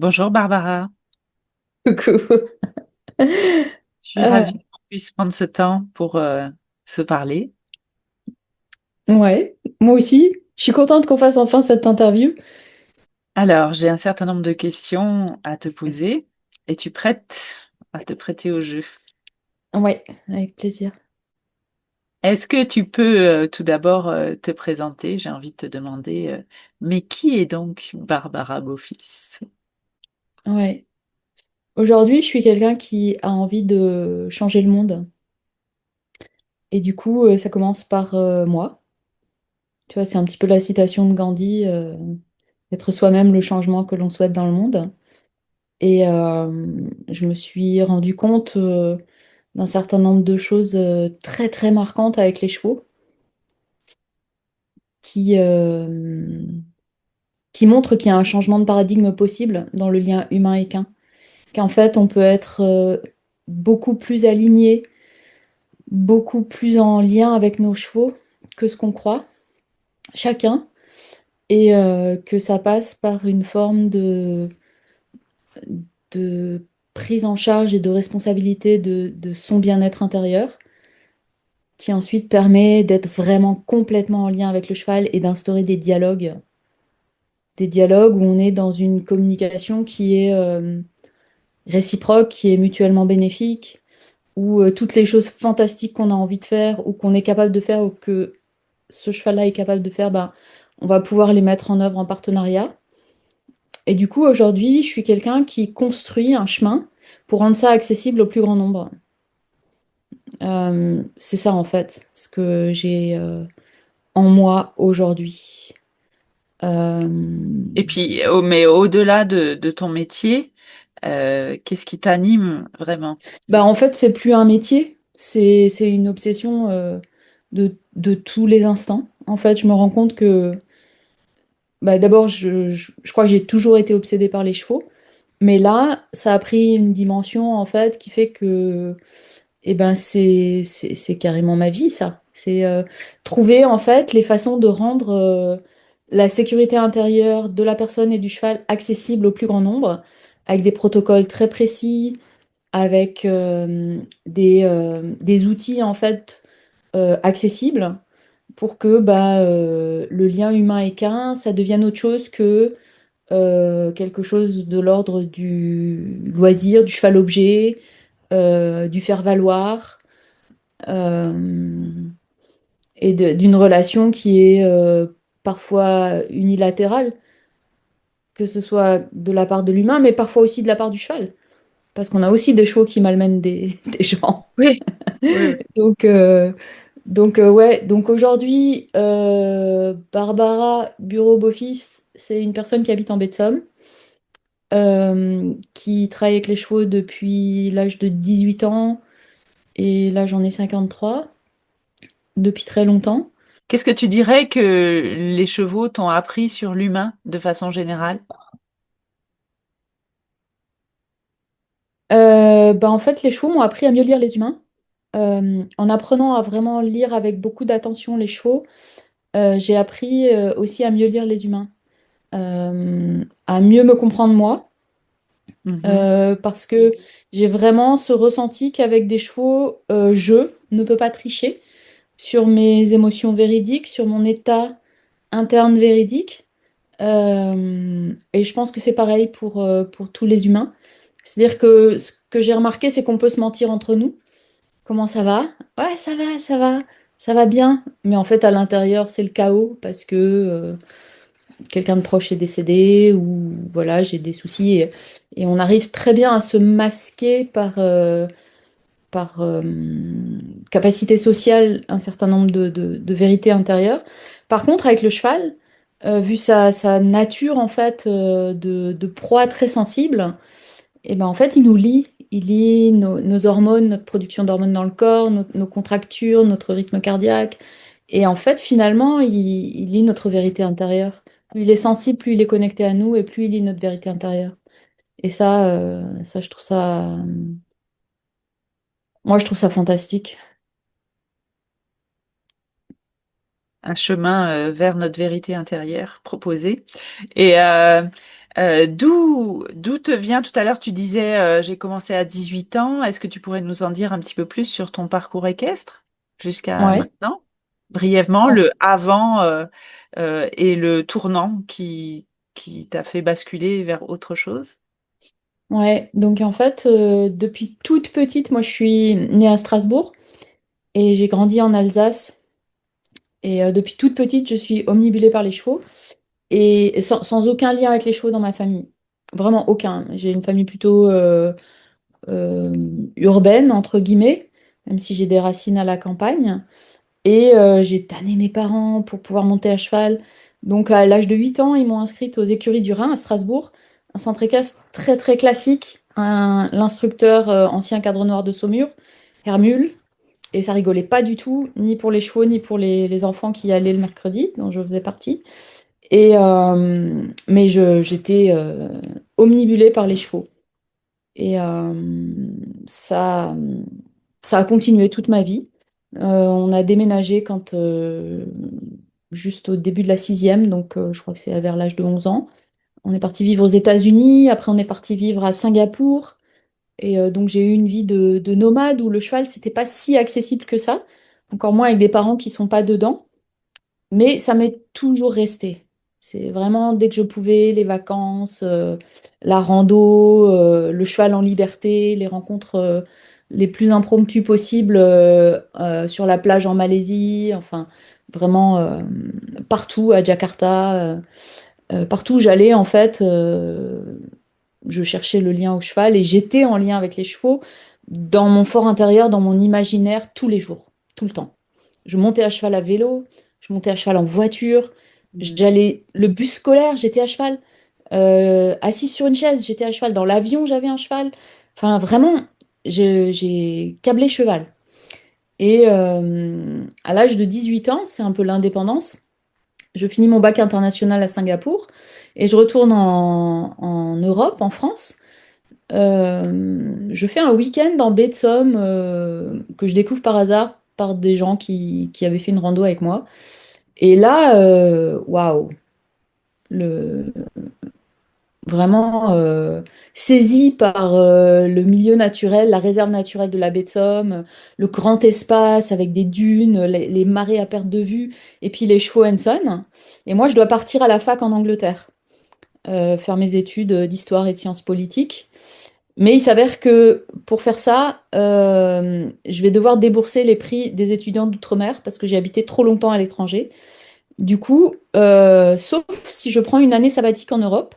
Bonjour Barbara, Coucou. je suis Euh, ravie qu'on puisse prendre ce temps pour se parler. ouais, moi aussi. Je suis contente qu'on fasse enfin cette interview. Alors, j'ai un certain nombre de questions à te poser. Es-tu prête à te prêter au jeu? Ouais, avec plaisir. Est-ce que tu peux tout d'abord te présenter? J'ai envie de te demander, mais qui est donc Barbara Beaufils? Ouais. Aujourd'hui, je suis quelqu'un qui a envie de changer le monde. Et du coup, ça commence par moi. Tu vois, c'est un petit peu la citation de Gandhi, être soi-même le changement que l'on souhaite dans le monde. Et je me suis rendu compte d'un certain nombre de choses très très marquantes avec les chevaux qui, qui montrent qu'il y a un changement de paradigme possible dans le lien humain-équin. Qu'en fait, on peut être beaucoup plus aligné, beaucoup plus en lien avec nos chevaux que ce qu'on croit, chacun, et que ça passe par une forme de prise en charge et de responsabilité de son bien-être intérieur, qui ensuite permet d'être vraiment complètement en lien avec le cheval et d'instaurer des dialogues où on est dans une communication qui est réciproque, qui est mutuellement bénéfique, où toutes les choses fantastiques qu'on a envie de faire ou qu'on est capable de faire ou que ce cheval-là est capable de faire, ben, on va pouvoir les mettre en œuvre en partenariat. Et du coup, aujourd'hui, je suis quelqu'un qui construit un chemin pour rendre ça accessible au plus grand nombre. C'est ça, en fait, ce que j'ai en moi aujourd'hui. Euh, Et puis, mais au-delà de ton métier, qu'est-ce qui t'anime vraiment? Bah, en fait, c'est plus un métier, c'est une obsession de tous les instants. En fait, je me rends compte que bah, d'abord, je crois que j'ai toujours été obsédée par les chevaux, mais là, ça a pris une dimension en fait qui fait que eh ben, c'est carrément ma vie, ça. C'est trouver en fait les façons de rendre la sécurité intérieure de la personne et du cheval accessible au plus grand nombre, avec des protocoles très précis, avec des outils en fait accessibles pour que bah, le lien humain équin, ça devienne autre chose que quelque chose de l'ordre du loisir, du cheval-objet, du faire-valoir, euh, et d'une relation qui est parfois unilatérale, que ce soit de la part de l'humain, mais parfois aussi de la part du cheval, parce qu'on a aussi des chevaux qui malmènent des gens. Oui, oui, oui. Donc, ouais, donc aujourd'hui, Barbara Bureau-Boffice, c'est une personne qui habite en baie de Somme, qui travaille avec les chevaux depuis l'âge de 18 ans, et là j'en ai 53 depuis très longtemps. Qu'est-ce que tu dirais que les chevaux t'ont appris sur l'humain de façon générale? Bah, en fait, les chevaux m'ont appris à mieux lire les humains. En apprenant à vraiment lire avec beaucoup d'attention les chevaux, j'ai appris aussi à mieux lire les humains, à mieux me comprendre moi. Mhm. Parce que j'ai vraiment ce ressenti qu'avec des chevaux, je ne peux pas tricher sur mes émotions véridiques, sur mon état interne véridique. Et je pense que c'est pareil pour tous les humains. C'est-à-dire que ce que j'ai remarqué, c'est qu'on peut se mentir entre nous. Comment ça va? Ouais, ça va bien. Mais en fait, à l'intérieur, c'est le chaos parce que quelqu'un de proche est décédé ou voilà, j'ai des soucis. Et on arrive très bien à se masquer par capacité sociale un certain nombre de vérités intérieures. Par contre, avec le cheval, vu sa nature en fait de proie très sensible, et ben en fait, il nous lie. Il lie nos hormones, notre production d'hormones dans le corps, nos contractures, notre rythme cardiaque. Et en fait, finalement, il lit notre vérité intérieure. Plus il est sensible, plus il est connecté à nous et plus il lit notre vérité intérieure. Et ça, je trouve ça, moi, je trouve ça fantastique. Un chemin vers notre vérité intérieure proposée. Et D'où te vient tout à l'heure, tu disais, j'ai commencé à 18 ans. Est-ce que tu pourrais nous en dire un petit peu plus sur ton parcours équestre jusqu'à Ouais. maintenant? Brièvement, En- le avant et le tournant qui t'a fait basculer vers autre chose. Ouais, donc en fait, depuis toute petite, moi je suis née à Strasbourg et j'ai grandi en Alsace. Et depuis toute petite, je suis omnibulée par les chevaux et sans aucun lien avec les chevaux dans ma famille. Vraiment aucun. J'ai une famille plutôt euh, urbaine, entre guillemets, même si j'ai des racines à la campagne. Et j'ai tanné mes parents pour pouvoir monter à cheval. Donc à l'âge de 8 ans, ils m'ont inscrite aux écuries du Rhin à Strasbourg, un centre équestre très très classique. L'instructeur ancien cadre noir de Saumur, Hermule, et ça rigolait pas du tout, ni pour les chevaux, ni pour les enfants qui y allaient le mercredi, dont je faisais partie. Mais j'étais omnibulée par les chevaux. Et ça, ça a continué toute ma vie. On a déménagé juste au début de la sixième, donc je crois que c'est vers l'âge de 11 ans. On est parti vivre aux États-Unis, après on est parti vivre à Singapour. Et donc j'ai eu une vie de nomade où le cheval, c'était pas si accessible que ça. Encore moins avec des parents qui sont pas dedans. Mais ça m'est toujours resté. C'est vraiment dès que je pouvais, les vacances, la rando, le cheval en liberté, les rencontres les plus impromptues possibles sur la plage en Malaisie, enfin vraiment partout à Jakarta, partout où j'allais en fait, je cherchais le lien au cheval et j'étais en lien avec les chevaux dans mon fort intérieur, dans mon imaginaire tous les jours, tout le temps. Je montais à cheval à vélo, je montais à cheval en voiture, Mhm. j'allais le bus scolaire, j'étais à cheval. Assise sur une chaise, j'étais à cheval. Dans l'avion, j'avais un cheval. Enfin, vraiment, j'ai câblé cheval. Et à l'âge de 18 ans, c'est un peu l'indépendance. Je finis mon bac international à Singapour et je retourne en Europe, en France. Je fais un week-end en baie de Somme que je découvre par hasard par des gens qui avaient fait une rando avec moi. Et là, waouh, le, vraiment saisi par le milieu naturel, la réserve naturelle de la baie de Somme, le grand espace avec des dunes, les marées à perte de vue, et puis les chevaux Henson. Et moi, je dois partir à la fac en Angleterre, faire mes études d'histoire et de sciences politiques. Mais il s'avère que pour faire ça, je vais devoir débourser les prix des étudiants d'outre-mer parce que j'ai habité trop longtemps à l'étranger. Du coup, sauf si je prends une année sabbatique en Europe.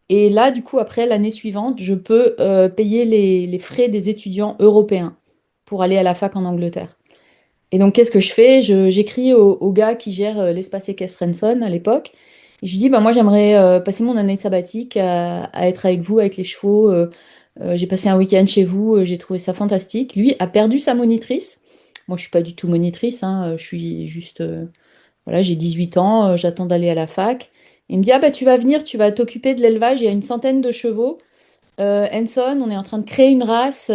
Et là, du coup, après, l'année suivante, je peux payer les frais des étudiants européens pour aller à la fac en Angleterre. Et donc, qu'est-ce que je fais? J'écris au gars qui gère l'espace équestre Renson à l'époque. Et je lui dis, bah, moi, j'aimerais passer mon année sabbatique à être avec vous, avec les chevaux. J'ai passé un week-end chez vous, j'ai trouvé ça fantastique. Lui a perdu sa monitrice. Moi, je suis pas du tout monitrice, hein, je suis juste, voilà, j'ai 18 ans, j'attends d'aller à la fac. Il me dit, ah bah tu vas venir, tu vas t'occuper de l'élevage, il y a une centaine de chevaux. Henson, on est en train de créer une race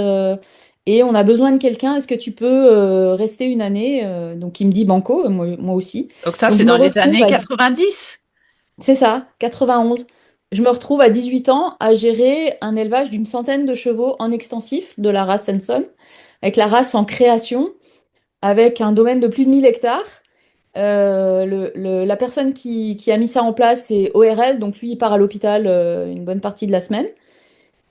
et on a besoin de quelqu'un. Est-ce que tu peux rester une année? Donc il me dit banco, moi aussi. Donc ça, Donc c'est je me dans les retrouve années à, 90. c'est ça, 91. Je me retrouve à 18 ans à gérer un élevage d'une centaine de chevaux en extensif de la race Henson, avec la race en création, avec un domaine de plus de 1000 hectares. La personne qui a mis ça en place, c'est ORL, donc lui, il part à l'hôpital une bonne partie de la semaine.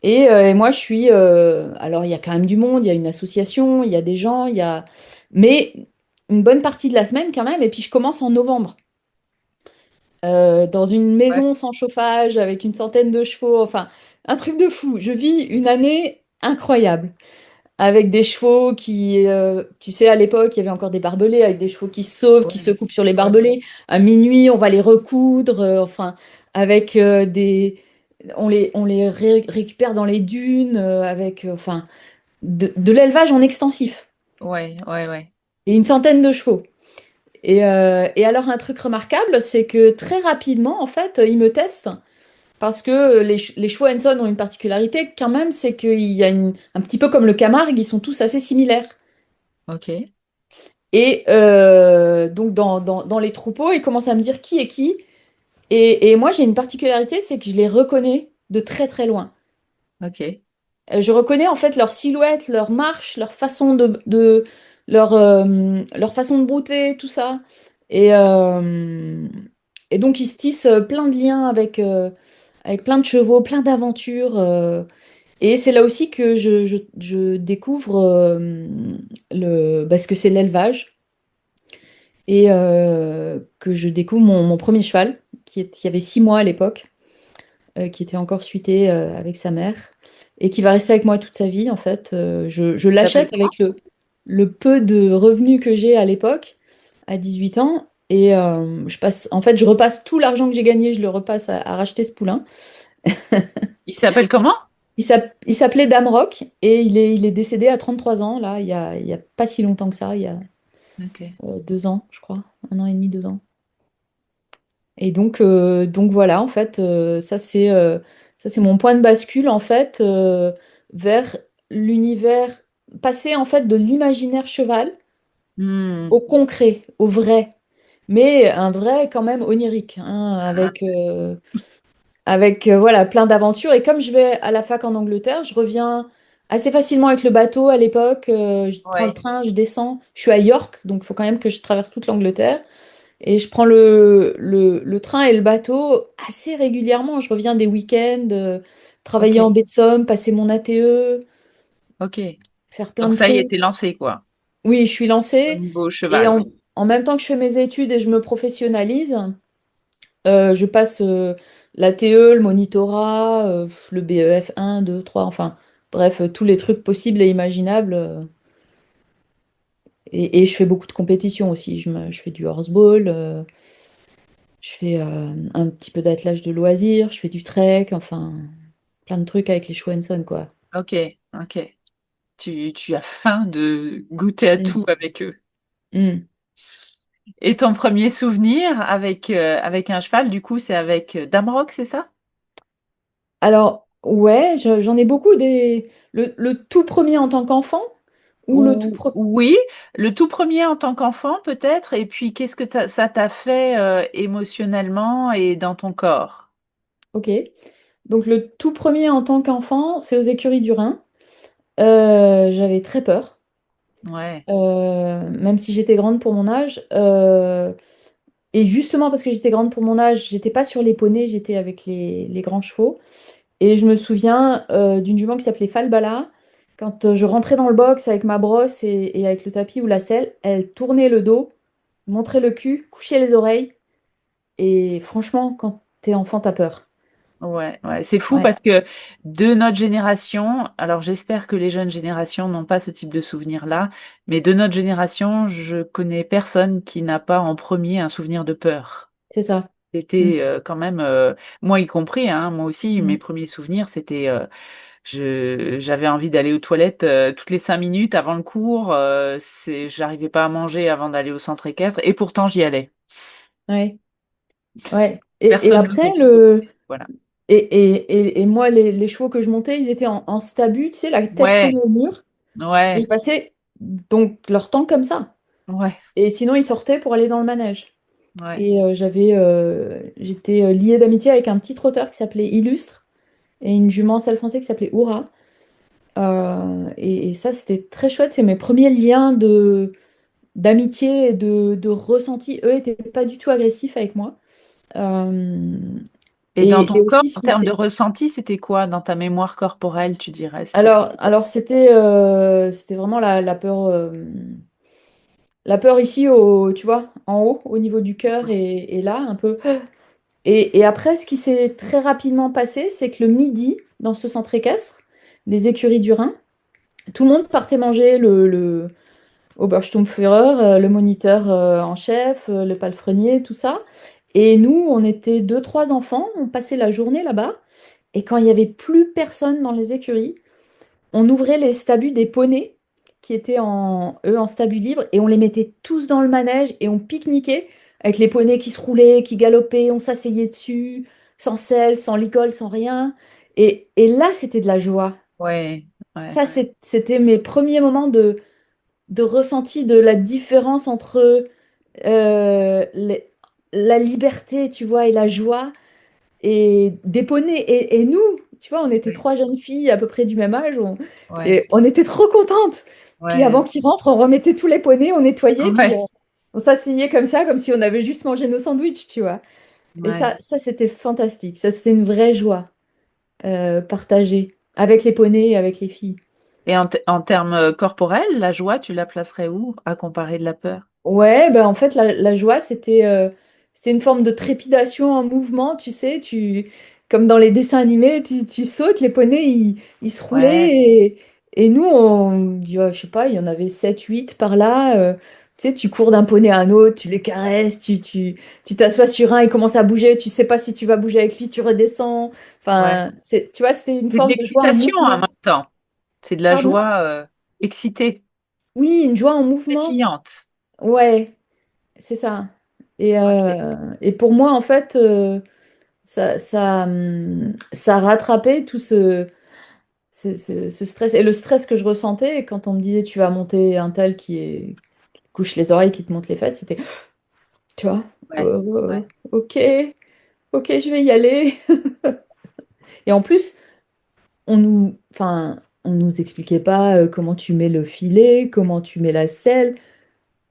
Et moi, je suis... alors, il y a quand même du monde, il y a une association, il y a des gens, il y a... Mais une bonne partie de la semaine quand même, et puis je commence en novembre. Dans une Ouais. maison sans chauffage, avec une centaine de chevaux, enfin, un truc de fou. Je vis une année incroyable avec des chevaux tu sais, à l'époque, il y avait encore des barbelés avec des chevaux qui se sauvent, qui se Ouais. coupent sur les Ouais. barbelés. À minuit, on va les recoudre, enfin, avec on les récupère dans les dunes, avec, enfin, de l'élevage en extensif. Ouais, ouais, ouais. Et une centaine de chevaux. Et alors, un truc remarquable, c'est que très rapidement, en fait, ils me testent. Parce que les chevaux Henson ont une particularité quand même, c'est qu'il y a un petit peu comme le Camargue, ils sont tous assez similaires. Ok. Et donc dans les troupeaux, ils commencent à me dire qui est qui. Et moi, j'ai une particularité, c'est que je les reconnais de très très loin. Ok. Je reconnais en fait leur silhouette, leur marche, leur façon leur façon de brouter, tout ça. Et, euh, et donc, ils se tissent plein de liens avec plein de chevaux, plein d'aventures. Et c'est là aussi que je découvre parce que c'est l'élevage et que je découvre mon premier cheval qui avait 6 mois à l'époque, qui était encore suité avec sa mère et qui va rester avec moi toute sa vie en fait. Je Il s'appelle l'achète comment? avec le peu de revenus que j'ai à l'époque, à 18 ans. Et en fait, je repasse tout l'argent que j'ai gagné, je le repasse à racheter ce poulain. Il s'appelle comment? Il s'appelait Damrock et il est décédé à 33 ans, là, il y a pas si longtemps que ça, il y a Ok. 2 ans, je crois, 1 an et demi, 2 ans. Et donc voilà, en fait, ça c'est mon point de bascule, en fait, vers l'univers, passer en fait de l'imaginaire cheval Hmm. au concret, au vrai, mais un vrai quand même onirique, hein, Ah, avec voilà, plein d'aventures. Et comme je vais à la fac en Angleterre, je reviens assez facilement avec le bateau à l'époque. Je prends le ouais. train, je descends. Je suis à York, donc il faut quand même que je traverse toute l'Angleterre. Et je prends le train et le bateau assez régulièrement. Je reviens des week-ends, Ok. travailler en baie de Somme, passer mon ATE, Ok. faire plein Donc de ça y est, trucs. t'es lancé, quoi. Oui, je suis Au lancée. niveau Et cheval, oui. en même temps que je fais mes études et je me professionnalise, je passe l'ATE, le monitorat, le BEF 1, 2, 3, enfin, bref, tous les trucs possibles et imaginables. Et je fais beaucoup de compétitions aussi. Je fais du horseball, je fais un petit peu d'attelage de loisirs, je fais du trek, enfin, plein de trucs avec les Schwenson, quoi. Ok. Ok. Tu as faim de goûter à Mm. tout avec eux. Mm. Et ton premier souvenir avec un cheval, du coup, c'est avec Damrock, c'est ça? Alors, ouais, j'en ai beaucoup le tout premier en tant qu'enfant ou le tout Ou premier. oui, le tout premier en tant qu'enfant peut-être, et puis qu'est-ce que ça t'a fait émotionnellement et dans ton corps? Ok. Donc, le tout premier en tant qu'enfant, c'est aux Écuries du Rhin. J'avais très peur, Ouais, même si j'étais grande pour mon âge. Et justement parce que j'étais grande pour mon âge, j'étais pas sur les poneys, j'étais avec les grands chevaux. Et je me souviens d'une jument qui s'appelait Falbala. Quand je rentrais dans le box avec ma brosse et avec le tapis ou la selle, elle tournait le dos, montrait le cul, couchait les oreilles. Et franchement, quand t'es enfant, t'as peur. ouais, ouais. C'est fou Ouais, parce que de notre génération, alors j'espère que les jeunes générations n'ont pas ce type de souvenir-là, mais de notre génération, je connais personne qui n'a pas en premier un souvenir de peur. c'est ça. Mm, C'était quand même, moi y compris, hein, moi aussi, mes mm. premiers souvenirs, c'était j'avais envie d'aller aux toilettes toutes les 5 minutes avant le cours. J'arrivais pas à manger avant d'aller au centre équestre, et pourtant j'y allais. Ouais, ouais. Et Personne après, n'osait m'autoriser. Voilà. et moi, les chevaux que je montais, ils étaient en stabu, tu sais, la tête Ouais, collée au mur. Et ils ouais, passaient donc leur temps comme ça. ouais, Et sinon, ils sortaient pour aller dans le manège. ouais. Et j'étais liée d'amitié avec un petit trotteur qui s'appelait Illustre et une jument selle français qui s'appelait Oura. Et ça, c'était très chouette. C'est mes premiers liens d'amitié et de ressenti. Eux étaient pas du tout agressifs avec moi. Euh, Et dans ton et corps, aussi, en termes de ressenti, c'était quoi dans ta mémoire corporelle, tu dirais? C'était quoi? alors c'était vraiment la peur ici, tu vois, en haut, au niveau du cœur et là, un peu. Et après, ce qui s'est très rapidement passé, c'est que le midi, dans ce centre équestre, les écuries du Rhin, tout le monde partait manger le Obersturmführer, le moniteur en chef, le palefrenier, tout ça. Et nous, on était deux, trois enfants, on passait la journée là-bas. Et quand il n'y avait plus personne dans les écuries, on ouvrait les stabus des poneys qui étaient eux en stabus libre et on les mettait tous dans le manège et on pique-niquait avec les poneys qui se roulaient, qui galopaient, on s'asseyait dessus, sans selle, sans licol, sans rien. Et là, c'était de la joie. Ouais, ouais, Ça, c'était mes premiers moments de ressenti de la différence entre euh, les- la liberté, tu vois, et la joie. Et des poneys. Et nous, tu vois, on était Oui. trois jeunes filles à peu près du même âge. Ouais, Et on était trop contentes. Puis avant ouais, qu'ils rentrent, on remettait tous les poneys, on nettoyait, puis ouais, on s'asseyait comme ça, comme si on avait juste mangé nos sandwichs, tu vois. Et ouais. ça c'était fantastique. Ça, c'était une vraie joie partagée avec les poneys et avec les filles. Et en termes corporels, la joie, tu la placerais où à comparer de la peur? Ouais, ben en fait, la joie, c'était une forme de trépidation en mouvement, tu sais, comme dans les dessins animés, tu sautes, les poneys, ils se Ouais, roulaient, et nous, je sais pas, il y en avait 7 8 par là, tu sais, tu cours d'un poney à un autre, tu les caresses, tu t'assois sur un, il commence à bouger, tu sais pas si tu vas bouger avec lui, tu redescends, ouais. enfin, tu vois, c'était une C'est de forme de joie en l'excitation en mouvement. même temps. C'est de la Pardon? joie excitée, Oui, une joie en mouvement, pétillante. ouais. C'est ça. Ok. Et pour moi, en fait, ça rattrapait tout ce stress. Et le stress que je ressentais quand on me disait tu vas monter un tel qui te couche les oreilles, qui te monte les fesses, c'était, tu vois, Ouais, ouais, ok, ok, je vais y aller. Et en plus, on nous expliquait pas comment tu mets le filet, comment tu mets la selle.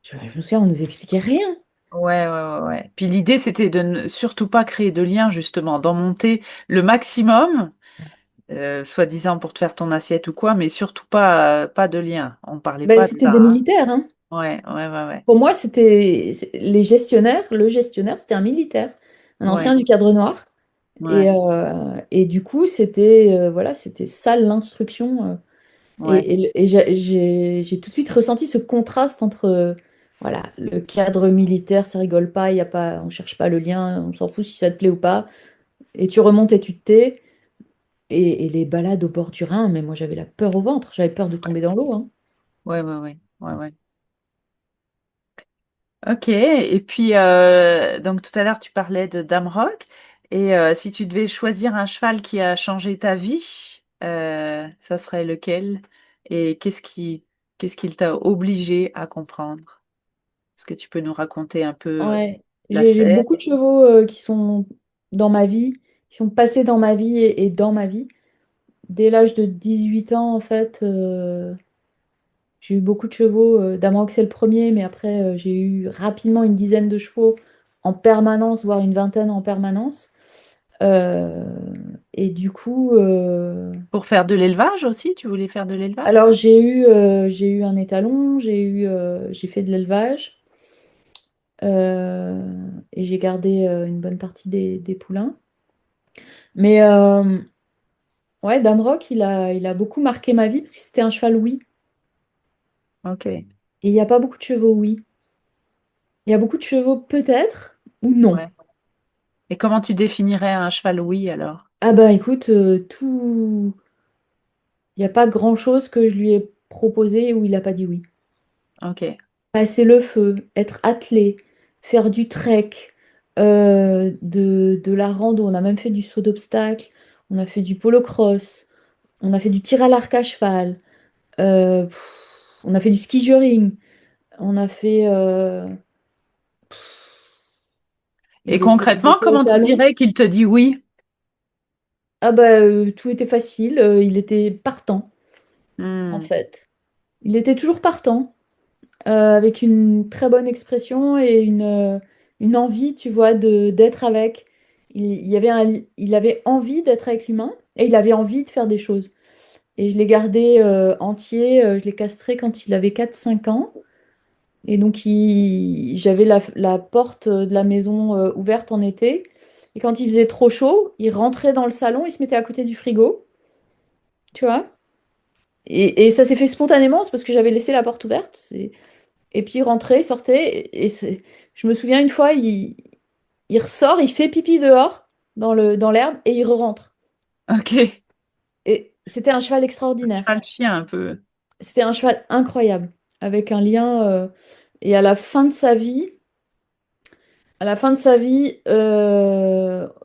Je me souviens, on nous expliquait rien. ouais, ouais, ouais, ouais. Puis l'idée, c'était de ne surtout pas créer de lien, justement, d'en monter le maximum, soi-disant pour te faire ton assiette ou quoi, mais surtout pas de lien. On ne parlait Ben, pas de c'était des ça, hein. militaires, hein. Ouais, ouais, ouais, ouais. Pour moi, les gestionnaires, le gestionnaire, c'était un militaire, un Ouais, ancien du Cadre Noir. ouais, Et du coup, c'était ça l'instruction. ouais, Et j'ai tout de suite ressenti ce contraste entre voilà, le cadre militaire, ça rigole pas, y a pas, on cherche pas le lien, on s'en fout si ça te plaît ou pas. Et tu remontes et tu te tais. Et les balades au bord du Rhin, mais moi j'avais la peur au ventre, j'avais peur de tomber dans l'eau, hein. ouais, ouais, ouais, ouais, ouais. Ok, et puis donc tout à l'heure tu parlais de Damrock, et si tu devais choisir un cheval qui a changé ta vie, ça serait lequel? Et qu'est-ce qu'il t'a obligé à comprendre? Est-ce que tu peux nous raconter un peu Ouais, la j'ai scène? beaucoup de chevaux qui sont dans ma vie, qui sont passés dans ma vie et dans ma vie. Dès l'âge de 18 ans, en fait, j'ai eu beaucoup de chevaux. Damrox, c'est le premier, mais après, j'ai eu rapidement une dizaine de chevaux en permanence, voire une vingtaine en permanence. Euh, et du coup, Pour faire de l'élevage aussi? Tu voulais faire de l'élevage? alors j'ai eu un étalon, j'ai fait de l'élevage et j'ai gardé une bonne partie des poulains. Mais ouais, Damrock, il a beaucoup marqué ma vie parce que c'était un cheval oui. Ok, Et il n'y a pas beaucoup de chevaux oui. Il y a beaucoup de chevaux peut-être ou non. ouais. Et comment tu définirais un cheval oui alors? Ah bah écoute, tout... Il n'y a pas grand-chose que je lui ai proposé où il n'a pas dit oui. Ok, Passer le feu, être attelé, faire du trek, de la rando, on a même fait du saut d'obstacle, on a fait du polo-cross, on a fait du tir à l'arc à cheval, on a fait du ski juring, on a fait... et il concrètement, était au comment tu talon. dirais qu'il te dit oui? Ah bah tout était facile, il était partant en Hmm. fait. Il était toujours partant, avec une très bonne expression et une envie, tu vois, d'être avec. Il avait envie d'être avec l'humain et il avait envie de faire des choses. Et je l'ai gardé entier, je l'ai castré quand il avait 4 5 ans. Et donc j'avais la porte de la maison ouverte en été. Et quand il faisait trop chaud, il rentrait dans le salon, il se mettait à côté du frigo, tu vois. Et ça s'est fait spontanément, c'est parce que j'avais laissé la porte ouverte. Et puis il rentrait, il sortait. Je me souviens une fois, il ressort, il fait pipi dehors, dans l'herbe, et il re-rentre. Ok, Et c'était un cheval extraordinaire. cheval chien un peu. C'était un cheval incroyable, avec un lien. Et à la fin de sa vie,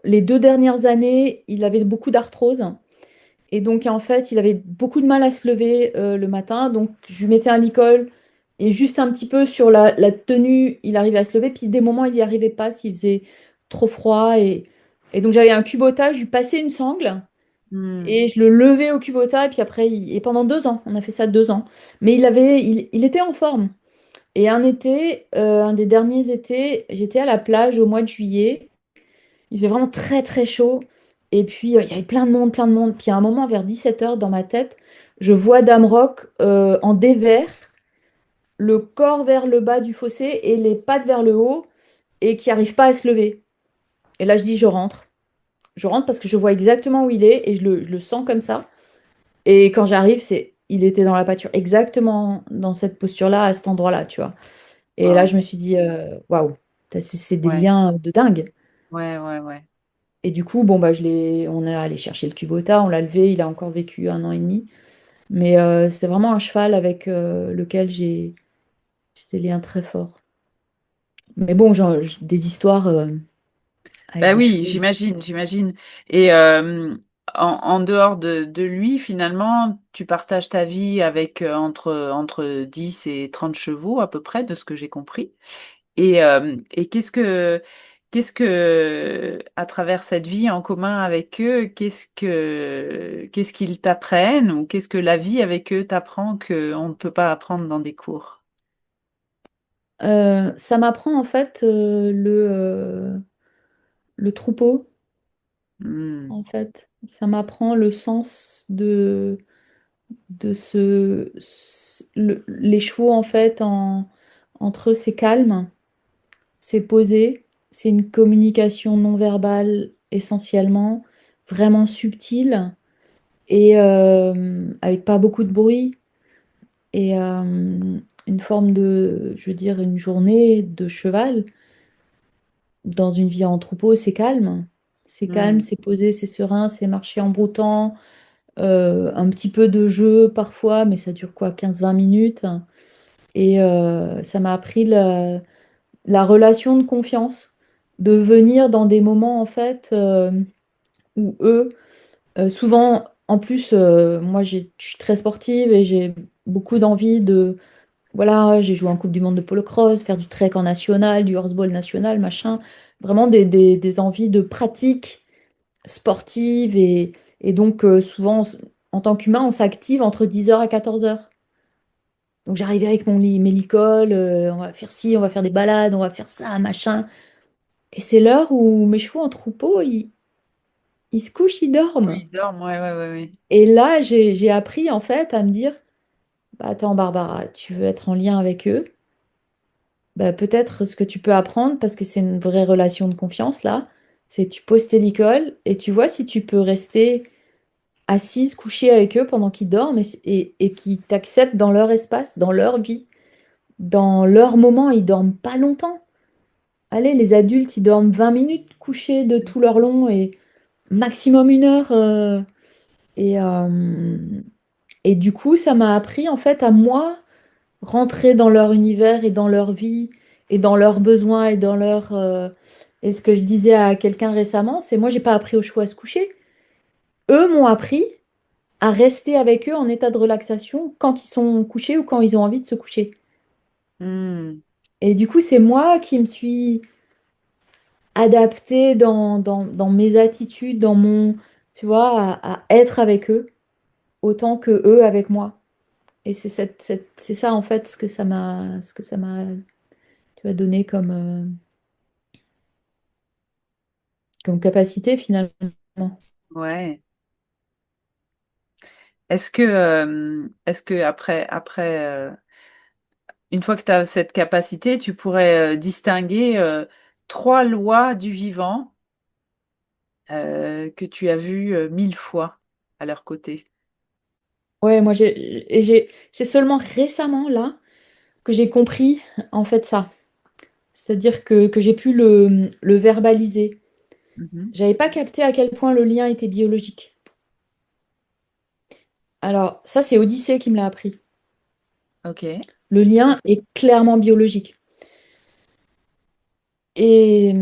les 2 dernières années, il avait beaucoup d'arthrose. Et donc, en fait, il avait beaucoup de mal à se lever le matin. Donc, je lui mettais un licol Et juste un petit peu sur la tenue, il arrivait à se lever, puis des moments, il n'y arrivait pas s'il faisait trop froid. Et donc j'avais un cubotage, je lui passais une sangle Hmm. et je le levais au cubotage, et puis après, et pendant 2 ans, on a fait ça 2 ans. Mais il était en forme. Et un été, un des derniers étés, j'étais à la plage au mois de juillet. Il faisait vraiment très très chaud. Et puis il y avait plein de monde, plein de monde. Puis à un moment, vers 17 h dans ma tête, je vois Dame Rock en dévers, le corps vers le bas du fossé et les pattes vers le haut, et qui n'arrive pas à se lever. Et là, je dis, je rentre. Je rentre parce que je vois exactement où il est et je le sens comme ça. Et quand j'arrive, il était dans la pâture, exactement dans cette posture-là, à cet endroit-là, tu vois. Et là, Waouh. je me suis dit, waouh, c'est des Ouais, liens de dingue. ouais, ouais, ouais. Et du coup, bon, bah, on est allé chercher le Kubota, on l'a levé, il a encore vécu 1 an et demi. Mais c'était vraiment un cheval avec lequel j'ai des liens très forts. Mais bon, genre, des histoires avec Bah des oui, chevaux. j'imagine, j'imagine. Et en dehors de lui, finalement, tu partages ta vie avec entre 10 et 30 chevaux à peu près, de ce que j'ai compris. Et à travers cette vie en commun avec eux, qu'est-ce qu'ils t'apprennent ou qu'est-ce que la vie avec eux t'apprend qu'on ne peut pas apprendre dans des cours? Ça m'apprend en fait le troupeau, Hmm, en fait. Ça m'apprend le sens de les chevaux, en fait, entre eux, c'est calme, c'est posé, c'est une communication non verbale essentiellement, vraiment subtile et avec pas beaucoup de bruit. Et une forme de, je veux dire, une journée de cheval dans une vie en troupeau, c'est calme. C'est calme, hmm, c'est posé, c'est serein, c'est marcher en broutant, un petit peu de jeu parfois, mais ça dure quoi, 15-20 minutes. Et ça m'a appris la relation de confiance, de venir dans des moments en fait où eux, souvent, en plus, moi je suis très sportive et j'ai beaucoup d'envie de voilà, j'ai joué en Coupe du Monde de polo-cross, faire du trek en national, du horseball national, machin. Vraiment des envies de pratique sportive. Et donc, souvent, en tant qu'humain, on s'active entre 10 h et 14 h. Donc, j'arrivais avec mes licoles, on va faire ci, on va faire des balades, on va faire ça, machin. Et c'est l'heure où mes chevaux en troupeau, ils se couchent, ils dorment. oui, ils dorment, ouais, ouais, ouais, ouais. Et là, j'ai appris, en fait, à me dire, bah, attends, Barbara, tu veux être en lien avec eux? Bah, peut-être ce que tu peux apprendre, parce que c'est une vraie relation de confiance là, c'est tu poses tes licoles et tu vois si tu peux rester assise, couchée avec eux pendant qu'ils dorment et qu'ils t'acceptent dans leur espace, dans leur vie, dans leur moment. Ils dorment pas longtemps. Allez, les adultes, ils dorment 20 minutes couchés de tout leur long et maximum 1 heure. Et, euh, et du coup, ça m'a appris en fait à moi rentrer dans leur univers et dans leur vie et dans leurs besoins et dans leur... Et ce que je disais à quelqu'un récemment, c'est moi, j'ai pas appris aux chevaux à se coucher. Eux m'ont appris à rester avec eux en état de relaxation quand ils sont couchés ou quand ils ont envie de se coucher. Hmm, Et du coup, c'est moi qui me suis adaptée dans mes attitudes, dans mon, tu vois, à être avec eux autant que eux avec moi. Et c'est ça en fait ce que ça m'a, tu vois, donné comme capacité finalement. ouais. Est-ce que une fois que tu as cette capacité, tu pourrais distinguer trois lois du vivant que tu as vues 1000 fois à leur côté? Ouais, moi c'est seulement récemment là que j'ai compris en fait ça. C'est-à-dire que j'ai pu le verbaliser. Mhm. J'avais pas capté à quel point le lien était biologique. Alors ça, c'est Odyssée qui me l'a appris. Ok. Le lien est clairement biologique. Et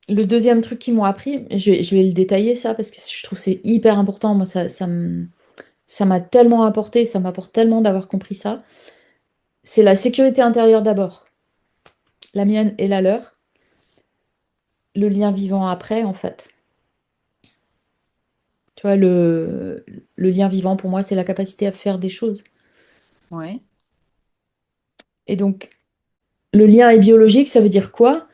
le deuxième truc qu'ils m'ont appris, je vais le détailler ça parce que je trouve que c'est hyper important. Moi, ça m'a tellement apporté, ça m'apporte tellement d'avoir compris ça. c'est la sécurité intérieure d'abord, la mienne et la leur, le lien vivant après, en fait. Tu vois, le lien vivant, pour moi, c'est la capacité à faire des choses. Ouais. Et donc, le lien est biologique, ça veut dire quoi?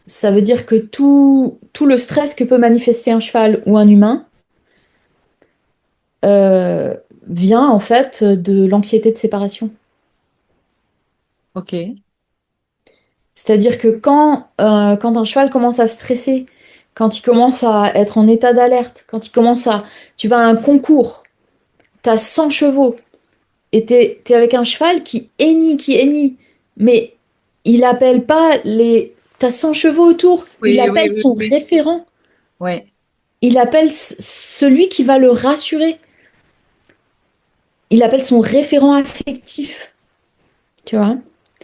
Ça veut dire que tout le stress que peut manifester un cheval ou un humain euh, vient en fait de l'anxiété de séparation. Ok. C'est-à-dire que quand un cheval commence à stresser, quand il commence à être en état d'alerte, quand il commence à... Tu vas à un concours, tu as 100 chevaux, et t'es avec un cheval qui hennit, mais il appelle pas les... T'as 100 chevaux autour, il Oui, oui, appelle oui, son oui. référent, Ouais. il appelle celui qui va le rassurer, il appelle son référent affectif, tu vois.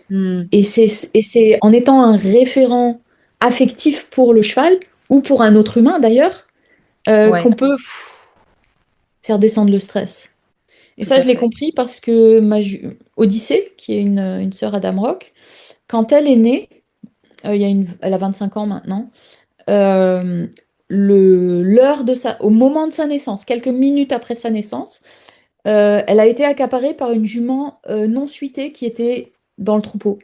Hmm. Et c'est en étant un référent affectif pour le cheval, ou pour un autre humain d'ailleurs, Ouais, qu'on peut faire descendre le stress. Et tout ça, à je l'ai fait. compris parce que Odyssée, qui est une sœur à Dame Rock, quand elle est née, elle a 25 ans maintenant, euh, au moment de sa naissance, quelques minutes après sa naissance, elle a été accaparée par une jument non suitée qui était dans le troupeau,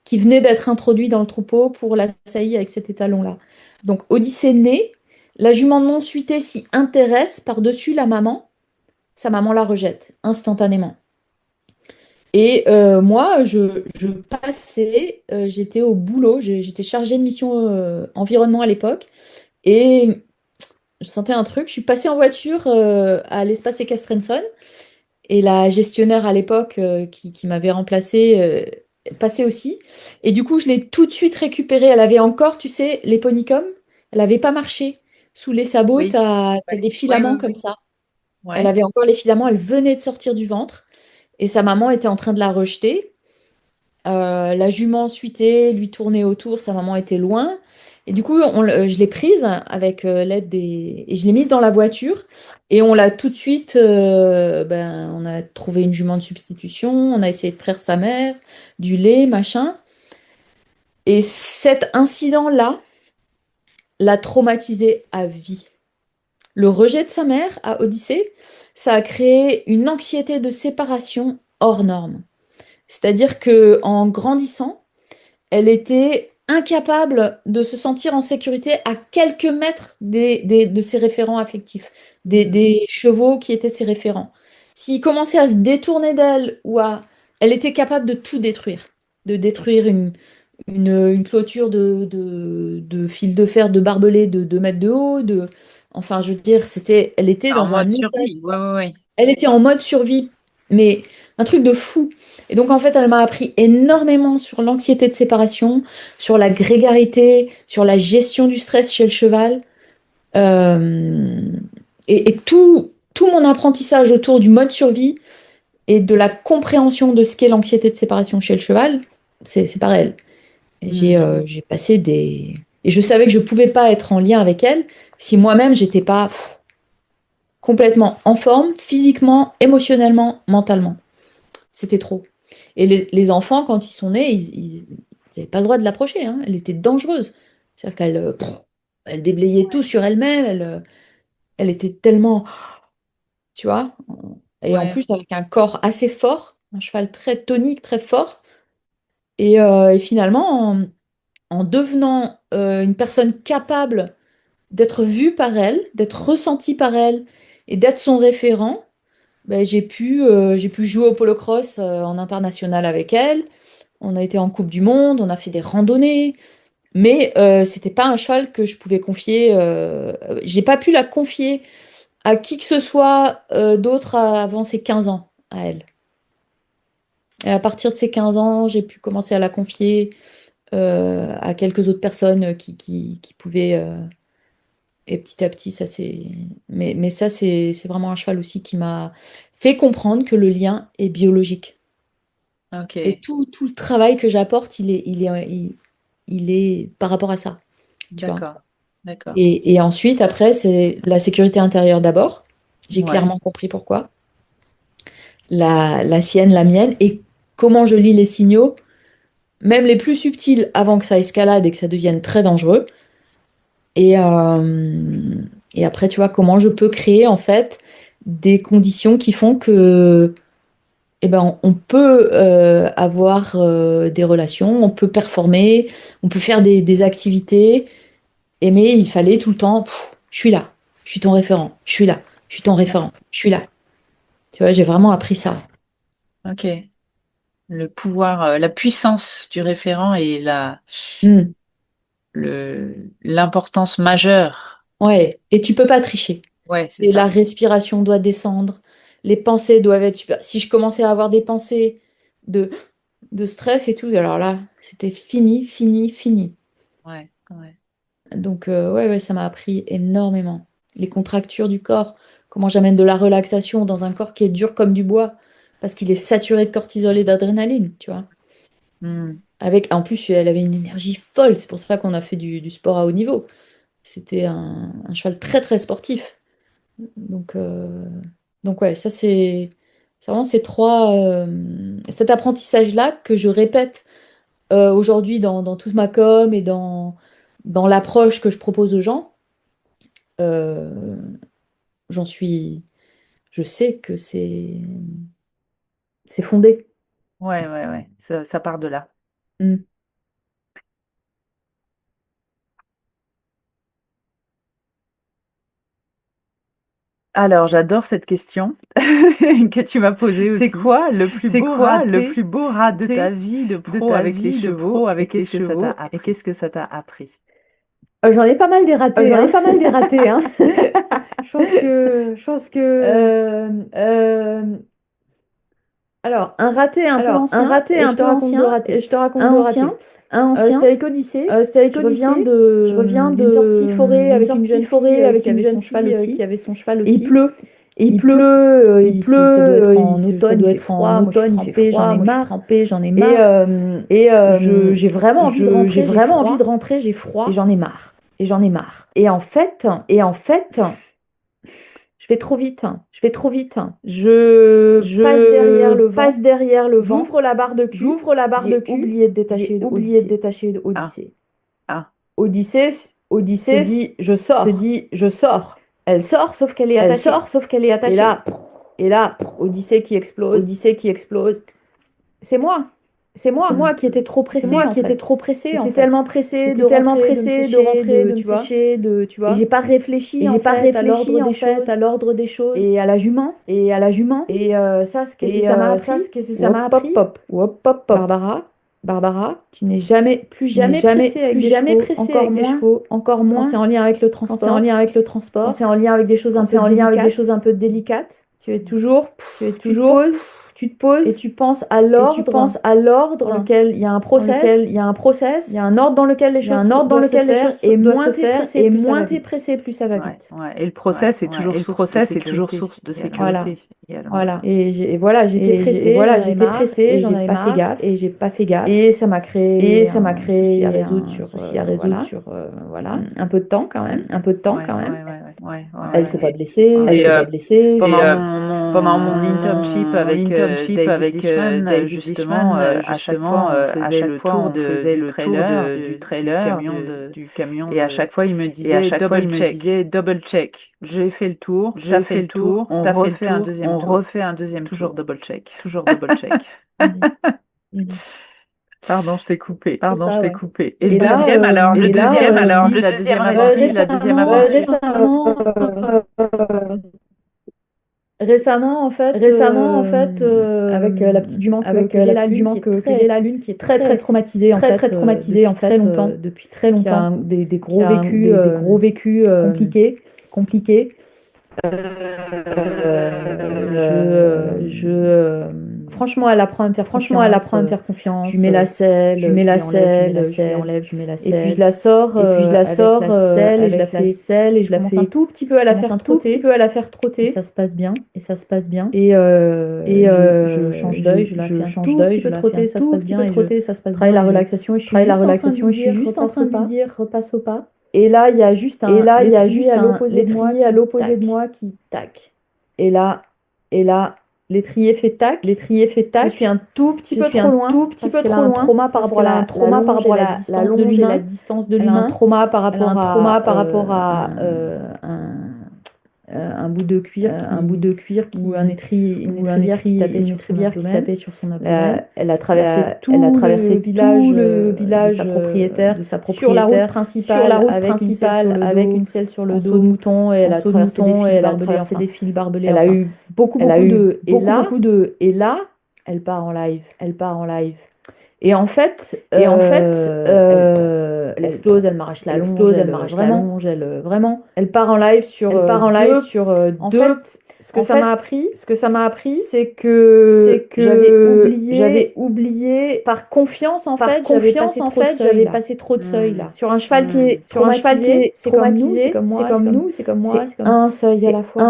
qui venait d'être introduit dans le troupeau pour la saillie avec cet étalon-là. Donc Odyssée naît, la jument non suitée s'y intéresse par-dessus la maman, sa maman la rejette instantanément. Et moi, je passais, j'étais au boulot, j'étais chargée de mission environnement à l'époque, et je sentais un truc. Je suis passée en voiture à l'espace Equestrienson, et la gestionnaire à l'époque qui m'avait remplacée passait aussi. Et du coup, je l'ai tout de suite récupérée. Elle avait encore, tu sais, les ponycoms, elle n'avait pas marché. Sous les sabots, tu Oui. as Ouais. des Oui, filaments oui, comme oui. ça. Elle Ouais. avait encore les filaments, elle venait de sortir du ventre. Et sa maman était en train de la rejeter. La jument suitait, lui tournait autour, sa maman était loin. Et du coup, je l'ai prise avec l'aide des... Et je l'ai mise dans la voiture. Et on l'a tout de suite... on a trouvé une jument de substitution. On a essayé de traire sa mère, du lait, machin. Et cet incident-là l'a traumatisée à vie. Le rejet de sa mère à Odyssée, ça a créé une anxiété de séparation hors norme. C'est-à-dire que en grandissant, elle était incapable de se sentir en sécurité à quelques mètres de ses référents affectifs, Hmm. des chevaux qui étaient ses référents. S'il commençait à se détourner d'elle elle était capable de tout détruire, de détruire une clôture de fil de fer, de barbelés de 2 mètres de haut, enfin, je veux dire, elle était En dans un mode état, survie. Ouais, ouais, ouais. elle était en mode survie, mais un truc de fou. Et donc, en fait, elle m'a appris énormément sur l'anxiété de séparation, sur la grégarité, sur la gestion du stress chez le cheval. Euh, et tout mon apprentissage autour du mode survie et de la compréhension de ce qu'est l'anxiété de séparation chez le cheval, c'est par elle. Et Hmm. j'ai passé des... Et je savais que je pouvais pas être en lien avec elle si moi-même, j'étais pas complètement en forme, physiquement, émotionnellement, mentalement. C'était trop. Et les enfants, quand ils sont nés, ils n'avaient pas le droit de l'approcher, hein. Elle était dangereuse. C'est-à-dire elle déblayait tout sur elle-même. Elle était tellement, tu vois. Et en Ouais. plus, avec un corps assez fort, un cheval très tonique, très fort. Et finalement, en devenant une personne capable d'être vue par elle, d'être ressentie par elle et d'être son référent, ben, j'ai pu jouer au polo-cross en international avec elle. On a été en Coupe du Monde, on a fait des randonnées, mais c'était pas un cheval que je pouvais confier. J'ai pas pu la confier à qui que ce soit d'autre avant ses 15 ans, à elle. Et à partir de ses 15 ans, j'ai pu commencer à la confier à quelques autres personnes qui pouvaient. Et petit à petit, ça c'est. Mais ça, c'est vraiment un cheval aussi qui m'a fait comprendre que le lien est biologique. Et Ok. tout le travail que j'apporte, il est par rapport à ça, tu vois. D'accord. D'accord. Et ensuite, après, c'est la sécurité intérieure d'abord. J'ai Ouais. clairement compris pourquoi. La sienne, la mienne. Et comment je lis les signaux, même les plus subtils, avant que ça escalade et que ça devienne très dangereux. Et, euh, et après, tu vois, comment je peux créer en fait des conditions qui font que eh ben, on peut avoir des relations, on peut performer, on peut faire des activités. Mais il fallait tout le temps, je suis là, je suis ton référent, je suis là, je suis ton référent, je suis là. Tu vois, j'ai vraiment appris ça. Ok. Le pouvoir, la puissance du référent et Hmm. l'importance majeure. Ouais, et tu peux pas tricher. Ouais, c'est C'est la ça. respiration doit descendre, les pensées doivent être super. Si je commençais à avoir des pensées de, de stress et tout, alors là, c'était fini, fini, fini. Ouais, ouais. Donc, ouais, ouais, ça m'a appris énormément. Les contractures du corps, comment j'amène de la relaxation dans un corps qui est dur comme du bois, parce qu'il est saturé de cortisol et d'adrénaline, tu vois. Hmm. Avec, en plus, elle avait une énergie folle, c'est pour ça qu'on a fait du sport à haut niveau. C'était un cheval très, très sportif. Donc, euh, donc ouais, ça, c'est vraiment ces trois, cet apprentissage-là que je répète aujourd'hui dans toute ma com et dans l'approche que je propose aux gens. Euh, j'en suis, je sais que c'est fondé. Ouais, ouais, ouais. Ça part de là. Mm. Alors, j'adore cette question que tu m'as posée C'est aussi. quoi le plus C'est beau quoi le raté plus beau de ta raté vie de de pro ta avec les vie de pro chevaux et avec les qu'est-ce que ça t'a chevaux et appris? qu'est-ce que ça t'a appris? J'en ai pas mal des ratés, J'en hein. ai pas mal des ratés, hein. Je pense que Euh, euh, alors, un raté un peu un ancien, raté et je un te peu raconte deux ancien, et ratés. je te raconte Un deux ratés. ancien, c'était C'était avec Odyssée. c'était avec Je reviens Odyssée. Je reviens d'une sortie forêt d'une avec une sortie jeune fille forêt avec qui une avait jeune son cheval fille qui aussi. avait son cheval Et il aussi. pleut. Et il Il pleut. pleut, Ça doit être en ça automne, il doit fait être en froid. Moi, je suis automne, il fait trempée, j'en froid. ai Moi, je suis marre. trempée, j'en ai Et, marre. Et j'ai vraiment envie de rentrer, j'ai vraiment envie de froid. rentrer, j'ai Et froid j'en ai marre. et j'en ai marre. Et en fait, Et en fait, je vais trop vite. Je vais trop vite. je Passe derrière je le vent. passe derrière le vent, J'ouvre la barre de cul. j'ouvre la barre de J'ai cul, oublié de j'ai détacher de oublié de Odyssée. détacher de Ah, Odyssée. ah, Odyssée, se Odyssée dit je se sors. dit je sors. Elle sort, sauf qu'elle est Elle attachée. sort, sauf qu'elle est Et attachée. là, et là, Odyssée qui explose. Odyssée qui explose. C'est moi. C'est C'est moi. moi qui étais trop C'est pressée moi en qui étais fait. trop pressée en J'étais fait. tellement pressée de J'étais tellement rentrer, de me pressée sécher, de me tu vois. sécher, tu Et vois. j'ai pas Et réfléchi en j'ai pas fait à l'ordre réfléchi en des fait à choses l'ordre des choses et à la jument. et à la jument. Et ça, ce que Et ça m'a ça, appris. ce que ça m'a Hop, hop, appris. hop. Hop, hop, hop. Barbara, Barbara, plus tu n'es jamais pressée avec plus des jamais chevaux, pressée encore avec des moins chevaux, encore quand c'est moins en lien avec le quand c'est en lien transport, avec le quand c'est transport, en lien avec des choses quand un c'est peu en lien avec des délicates. choses un peu délicates. Tu es toujours, Tu es tu te toujours, poses tu te poses et tu penses à et tu l'ordre penses à dans l'ordre lequel il y a un dans lequel process, il y a un il y a process, un ordre dans lequel les il y a choses un ordre dans doivent se lequel les faire, choses et doivent moins se t'es faire, pressé, et plus ça moins va t'es vite. pressé, plus ça va ouais, vite. ouais. Et le process est toujours Et le source de process est toujours sécurité source de Voilà, également. sécurité également. voilà. Et voilà, j'étais Et pressée, voilà, j'en avais j'étais marre, pressée, et j'en j'ai avais pas fait marre, gaffe. et j'ai pas fait gaffe. Et ça m'a Et créé ça m'a un souci à créé résoudre un sur, souci à résoudre voilà, sur, voilà, un peu de temps quand même, un peu de temps Ouais, quand ouais, même. ouais, ouais, ouais, Elle ouais. s'est pas blessée, elle Et s'est pas blessée. pendant Pendant mon internship mon avec internship David avec Leishman, David justement, Leishman, à chaque fois, à chaque fois, on faisait du le tour trailer, du du trailer, camion du camion et à chaque fois, il me et à disait chaque fois, il double me check. disait double check. J'ai fait le tour, t'as J'ai fait fait le le tour, tour, on t'as fait le refait un tour, deuxième on tour. refait un deuxième Toujours tour. double check. Toujours double check. Mhm, mhm. Pardon, je t'ai coupé. C'est Pardon, je ça, t'ai ouais. coupé. Et le Et là, deuxième alors, Et là, la le deuxième deuxième récit, récit, la deuxième aventure. récemment, récemment, en fait, récemment, en fait, avec la petite jument avec que j'ai la la petite lune, jument que j'ai la lune, qui est très, très très, traumatisée, en très, très fait, traumatisée, depuis en très fait, longtemps, depuis très qui a longtemps, des qui gros a vécus des gros vécus compliqués. compliqués. Franchement, elle apprend à me faire Franchement, elle confiance. apprend à me faire Je lui confiance. mets la Je lui selle, mets je la lui enlève, je lui mets la selle, je lui selle. enlève, je mets la Et puis je selle. la sors Et puis je la avec sors la selle et je la avec la fais. selle et Je je la commence un fais. tout petit peu à Je la commence faire un tout petit trotter peu à la faire et trotter ça se passe bien. et ça se passe bien. Et je change d'œil, je la Je fais un change tout d'œil, petit je peu la fais un trotter, ça se tout passe petit bien peu et je trotter, ça se passe travaille bien la et je relaxation et je suis travaille la juste en train de lui relaxation et je suis dire juste en repasse train au de lui pas. dire repasse au pas. Et là, il y a juste Et un là, il y a l'étrier juste à un l'opposé de moi l'étrier à qui l'opposé de tac. moi qui tac. Et là, Et là, l'étrier fait tac, je suis un tout petit peu trop loin, tout petit peu trop loin, trauma par rapport à la trauma par rapport à la longe et la distance de l'humain. Elle a un trauma par rapport à un bout de cuir ou un une étrière qui tapait sur son abdomen. Elle a traversé tout le village de sa propriétaire sur la route principale avec une selle sur le dos, et elle a traversé des fils barbelés. Elle a eu beaucoup de et là, elle part en live. Et en fait, elle explose, elle m'arrache la longe, vraiment, elle part en live sur en deux. fait, ce que ça m'a appris, c'est que j'avais oublié par confiance en fait, j'avais passé trop de seuil là. Sur un cheval qui est traumatisé, c'est comme nous, c'est comme moi, c'est un seuil à la fois.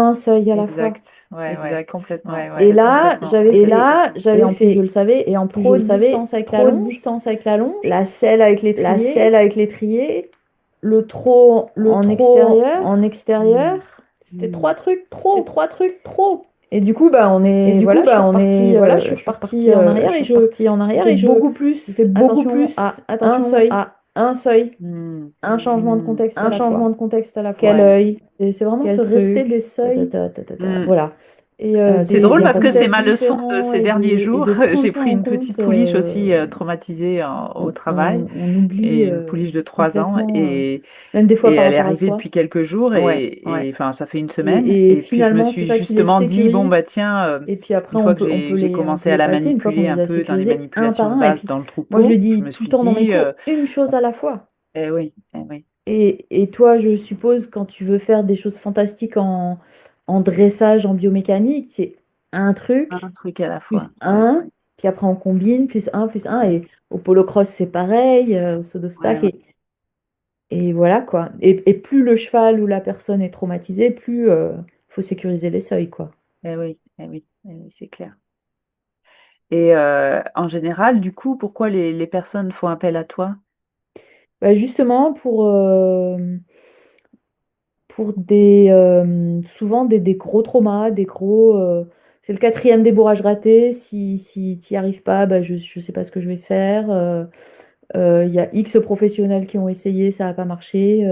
Exact. Ouais, ouais, complètement. Ouais, Et ouais, là, complètement. j'avais fait, je le savais, et en plus je le savais, trop de distance avec la longe, la selle avec l'étrier, le trop en extérieur, c'était Hmm. trois trucs trop. Et du coup, bah, je suis repartie en arrière et je fais beaucoup plus attention à un seuil, Hmm. un changement de Hmm. contexte à la fois. Quel Ouais. œil, et c'est vraiment Quel ce respect des truc. seuils, Hmm. voilà. Et C'est drôle des parce que c'est contextes ma leçon de différents ces derniers et jours. de prendre J'ai ça pris en une compte, petite pouliche aussi traumatisée au travail on et oublie une pouliche de 3 ans complètement, même des fois et par elle est rapport à arrivée soi. depuis quelques jours Ouais, et ouais. enfin ça fait une semaine Et et puis je me finalement, c'est suis ça qui les justement dit bon bah sécurise. tiens Et puis après, une fois que on peut j'ai commencé à les la passer une fois qu'on manipuler un les a peu dans les sécurisés un par manipulations de un. Et base puis, dans le moi, je le troupeau, je dis me tout le suis temps dans mes dit cours, une chose à la fois. eh oui Et toi, je suppose, quand tu veux faire des choses fantastiques en dressage, en biomécanique, c'est un un truc, truc à la plus fois. Ouais, un, puis après on combine, plus un. Et au polo cross, c'est pareil, au saut ouais, d'obstacle. ouais. Et voilà, quoi. Et plus le cheval ou la personne est traumatisée, plus il faut sécuriser les seuils, quoi. Eh oui, c'est clair. Et en général, du coup, pourquoi les personnes font appel à toi? Bah, justement, pour souvent des gros traumas, c'est le quatrième débourrage raté. Si tu n'y arrives pas, bah, je ne sais pas ce que je vais faire. Il y a X professionnels qui ont essayé, ça n'a pas marché.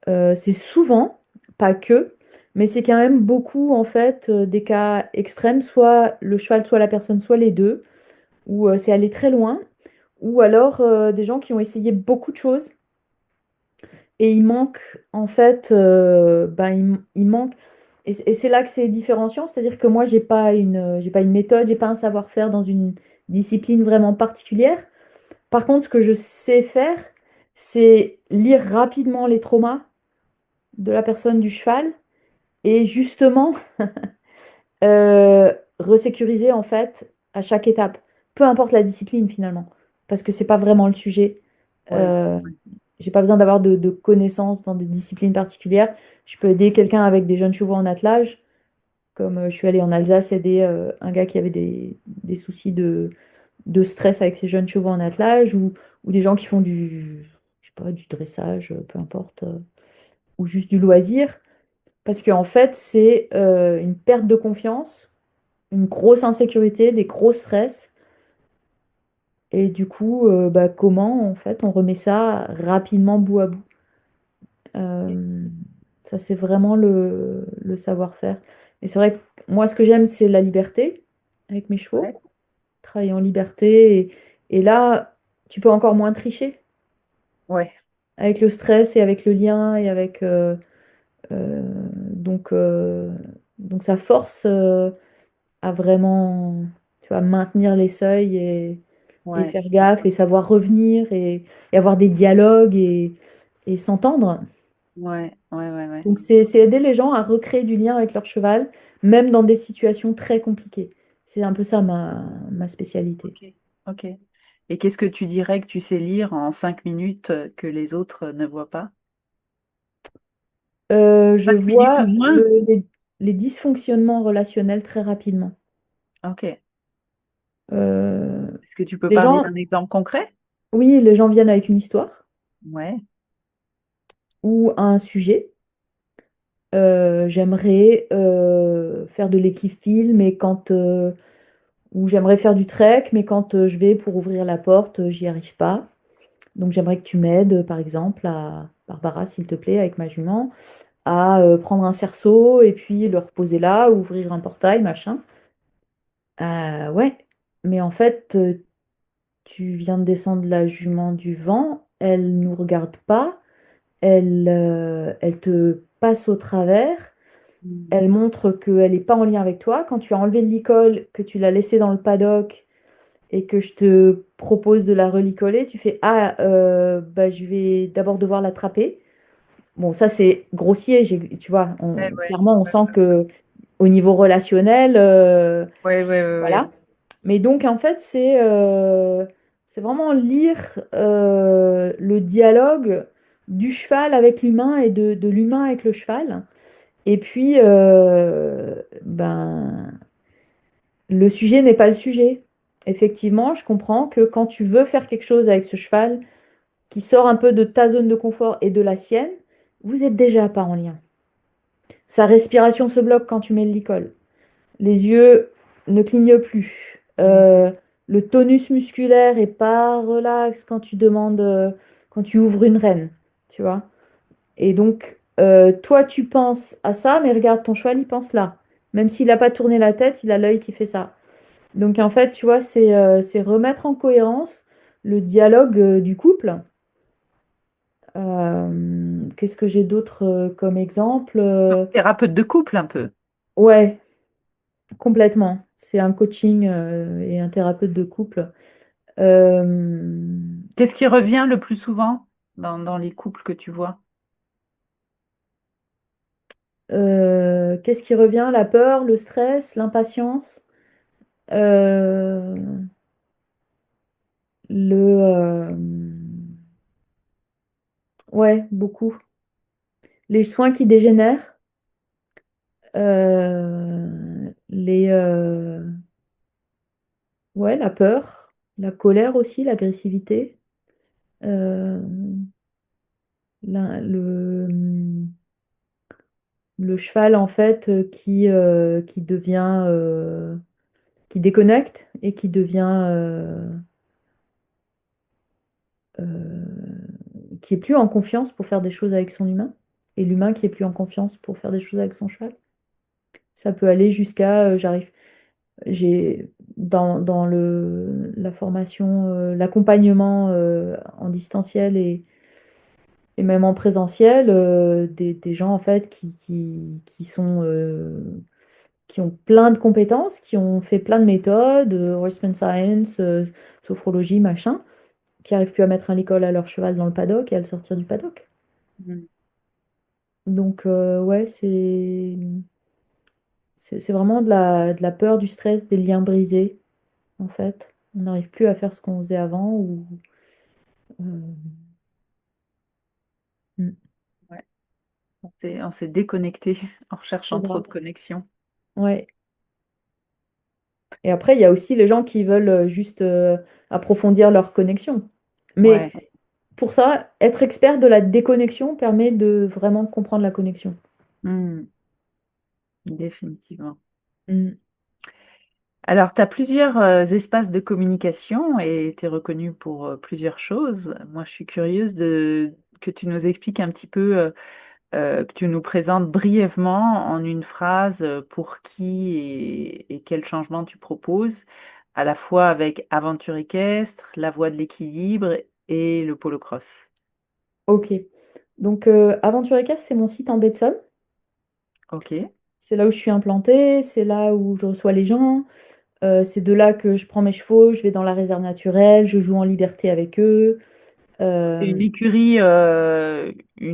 C'est souvent, pas que, mais c'est quand même beaucoup, en fait, des cas extrêmes, soit le cheval, soit la personne, soit les deux, où c'est allé très loin, ou alors des gens qui ont essayé beaucoup de choses. Et il manque, en fait, il manque. Et c'est là que c'est différenciant, c'est-à-dire que moi, j'ai pas une méthode, j'ai pas un savoir-faire dans une discipline vraiment particulière. Par contre, ce que je sais faire, c'est lire rapidement les traumas de la personne du cheval et justement resécuriser, en fait, à chaque étape, peu importe la discipline finalement, parce que c'est pas vraiment le sujet. Ouais, Euh, ouais, J'ai pas besoin d'avoir de connaissances dans des disciplines particulières. Je peux aider quelqu'un avec des jeunes chevaux en attelage, comme je suis allée en Alsace aider un gars qui avait des soucis de stress avec ses jeunes chevaux en attelage, ou des gens qui font je sais pas, du dressage, peu importe, ou juste du loisir. Parce qu'en fait, c'est une perte de confiance, une grosse insécurité, des gros stress. Et du coup, comment en fait on remet ça rapidement bout à bout. Euh, Ça, c'est vraiment le savoir-faire. Et c'est vrai que moi, ce que j'aime, c'est la liberté avec mes ouais, chevaux, travailler en liberté. Et là, tu peux encore moins tricher ouais, avec le stress et avec le lien et avec euh, donc euh, donc ça force à vraiment, tu vois, maintenir les seuils et ouais, faire gaffe et savoir revenir et avoir des dialogues et s'entendre. ouais. Donc, c'est aider les gens à recréer du lien avec leur cheval, même dans des situations très compliquées. C'est un peu ça ma spécialité. Ok, ok. Et qu'est-ce que tu dirais que tu sais lire en 5 minutes que les autres ne voient pas? Je 5 minutes ou vois moins? les dysfonctionnements relationnels très rapidement. Ok. Euh, Est-ce que tu peux les parler gens, d'un exemple concret? oui, les gens viennent avec une histoire Ouais, ou un sujet. J'aimerais faire de l'équifile, mais ou j'aimerais faire du trek, mais quand je vais pour ouvrir la porte, j'y arrive pas. Donc j'aimerais que tu m'aides, par exemple, Barbara, s'il te plaît, avec ma jument, à prendre un cerceau et puis le reposer là, ouvrir un portail, machin. Ouais, mais en fait, tu viens de descendre la jument du vent, elle nous regarde pas, elle te passe au travers, Mm. elle montre qu'elle n'est pas en lien avec toi. Quand tu as enlevé le licol, que tu l'as laissé dans le paddock et que je te propose de la relicoler, tu fais, ah, bah, je vais d'abord devoir l'attraper. Bon, ça c'est grossier, tu vois, Ouais, ouais. clairement on sent que au niveau relationnel, Ouais, ouais, ouais, ouais. voilà. Mais donc en fait c'est vraiment lire le dialogue du cheval avec l'humain et de l'humain avec le cheval. Et puis ben le sujet n'est pas le sujet. Effectivement, je comprends que quand tu veux faire quelque chose avec ce cheval qui sort un peu de ta zone de confort et de la sienne, vous êtes déjà pas en lien. Sa respiration se bloque quand tu mets le licol. Les yeux ne clignent plus. Mm. Le tonus musculaire est pas relax quand tu demandes, quand tu ouvres une reine, tu vois. Et donc, toi, tu penses à ça, mais regarde, ton cheval, il pense là. Même s'il n'a pas tourné la tête, il a l'œil qui fait ça. Donc, en fait, tu vois, c'est remettre en cohérence le dialogue du couple. Qu'est-ce que j'ai d'autre comme exemple? Thérapeute de couple un peu. Ouais, complètement. C'est un coaching et un thérapeute de couple. Euh, Qu'est-ce qui revient le plus souvent dans les couples que tu vois? qu'est-ce qui revient? La peur, le stress, l'impatience, euh, le... ouais, beaucoup. Les soins qui dégénèrent, ouais, la peur, la colère aussi, l'agressivité, euh, la- le, le cheval en fait qui devient... qui déconnecte et qui devient... qui est plus en confiance pour faire des choses avec son humain, et l'humain qui est plus en confiance pour faire des choses avec son cheval. Ça peut aller jusqu'à, j'ai dans la formation, l'accompagnement en distanciel et même en présentiel, des gens en fait qui sont qui ont plein de compétences, qui ont fait plein de méthodes, horseman science, sophrologie, machin, qui arrivent plus à mettre un licol à leur cheval dans le paddock et à le sortir du paddock. Mm. Donc, ouais, c'est vraiment de la peur, du stress, des liens brisés, en fait. On n'arrive plus à faire ce qu'on faisait avant euh, hmm, Ouais. On s'est déconnecté en c'est recherchant trop ça. de connexions. Ouais. Et après, il y a aussi les gens qui veulent juste approfondir leur connexion. Ouais. Mais pour ça, être expert de la déconnexion permet de vraiment comprendre la connexion. Mm. Définitivement. Hmm. Alors, tu as plusieurs espaces de communication et tu es reconnu pour plusieurs choses. Moi, je suis curieuse que tu nous expliques un petit peu, que tu nous présentes brièvement en une phrase pour qui et quel changement tu proposes, à la fois avec Aventure équestre, la voie de l'équilibre et le polocross. Ok. Donc, Aventure Équestre, c'est mon site en Betsson. Ok. C'est là où je suis implantée, c'est là où je reçois les gens. C'est de là que je prends mes chevaux, je vais dans la réserve naturelle, je joue en liberté avec eux. C'est Euh, une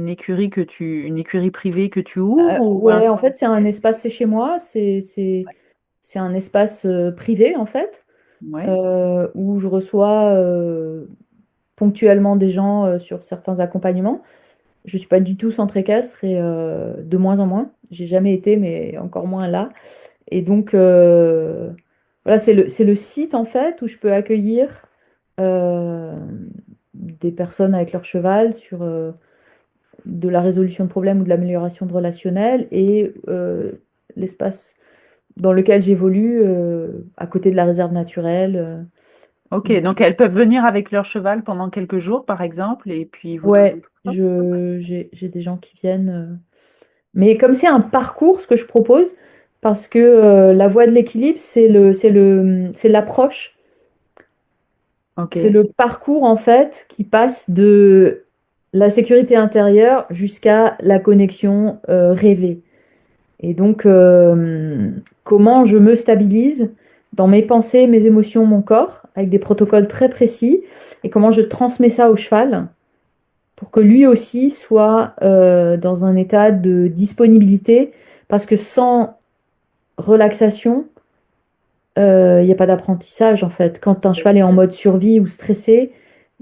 écurie privée que tu ouvres ou un ouais, en centre? fait, c'est un espace, c'est chez moi, c'est un espace privé, en fait, Ouais. où je reçois ponctuellement des gens sur certains accompagnements. Je suis pas du tout centre équestre et de moins en moins. J'ai jamais été, mais encore moins là. Et donc, voilà, c'est le site en fait où je peux accueillir euh, des personnes avec leur cheval sur de la résolution de problèmes ou de l'amélioration de relationnel et l'espace dans lequel j'évolue à côté de la réserve naturelle. Ok, où- donc elles peuvent venir avec leur cheval pendant quelques jours, par exemple, et puis vous Ouais, Hop. j'ai des gens qui viennent. Mais comme c'est un parcours, ce que je propose, parce que la voie de l'équilibre, c'est l'approche, Ok. c'est le parcours en fait qui passe de la sécurité intérieure jusqu'à la connexion rêvée. Et donc, comment je me stabilise dans mes pensées, mes émotions, mon corps, avec des protocoles très précis, et comment je transmets ça au cheval pour que lui aussi soit dans un état de disponibilité, parce que sans relaxation, il n'y a pas d'apprentissage en fait. Quand un cheval est en mode survie ou stressé,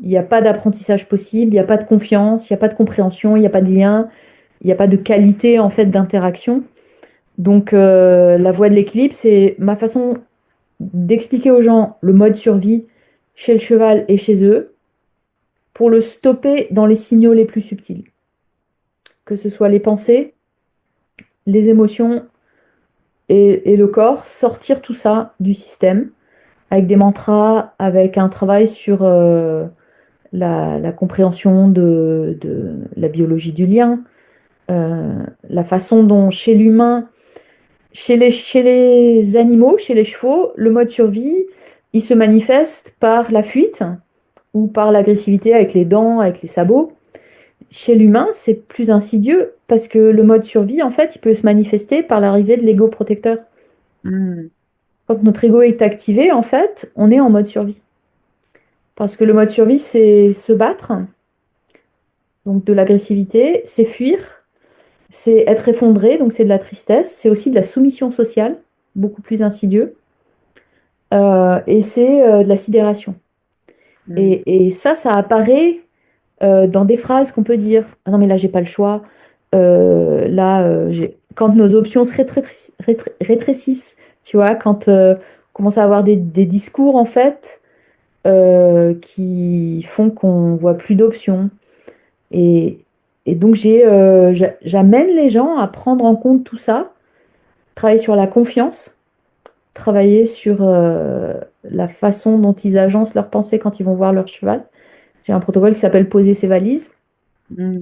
il n'y a pas d'apprentissage possible, il n'y a pas de confiance, il n'y a pas de compréhension, il n'y a pas de lien, il n'y a pas de qualité en fait d'interaction. Donc la voie de l'équilibre, c'est ma façon d'expliquer aux gens le mode survie chez le cheval et chez eux pour le stopper dans les signaux les plus subtils, que ce soit les pensées, les émotions et le corps, sortir tout ça du système avec des mantras, avec un travail sur la compréhension de la biologie du lien, la façon dont chez l'humain, chez les animaux, chez les chevaux, le mode survie, il se manifeste par la fuite ou par l'agressivité avec les dents, avec les sabots. Chez l'humain, c'est plus insidieux parce que le mode survie, en fait, il peut se manifester par l'arrivée de l'ego protecteur. Hmm. Quand notre ego est activé, en fait, on est en mode survie. Parce que le mode survie, c'est se battre, donc de l'agressivité, c'est fuir, c'est être effondré, donc c'est de la tristesse, c'est aussi de la soumission sociale, beaucoup plus insidieux, et c'est de la sidération. Hmm. Et ça apparaît dans des phrases qu'on peut dire. Ah non, mais là, j'ai pas le choix. Quand nos options se rétrécissent, tu vois, quand on commence à avoir des discours, en fait, qui font qu'on voit plus d'options. Et, et donc, j'amène les gens à prendre en compte tout ça, travailler sur la confiance, travailler sur la façon dont ils agencent leurs pensées quand ils vont voir leur cheval. J'ai un protocole qui s'appelle poser ses valises. Hmm.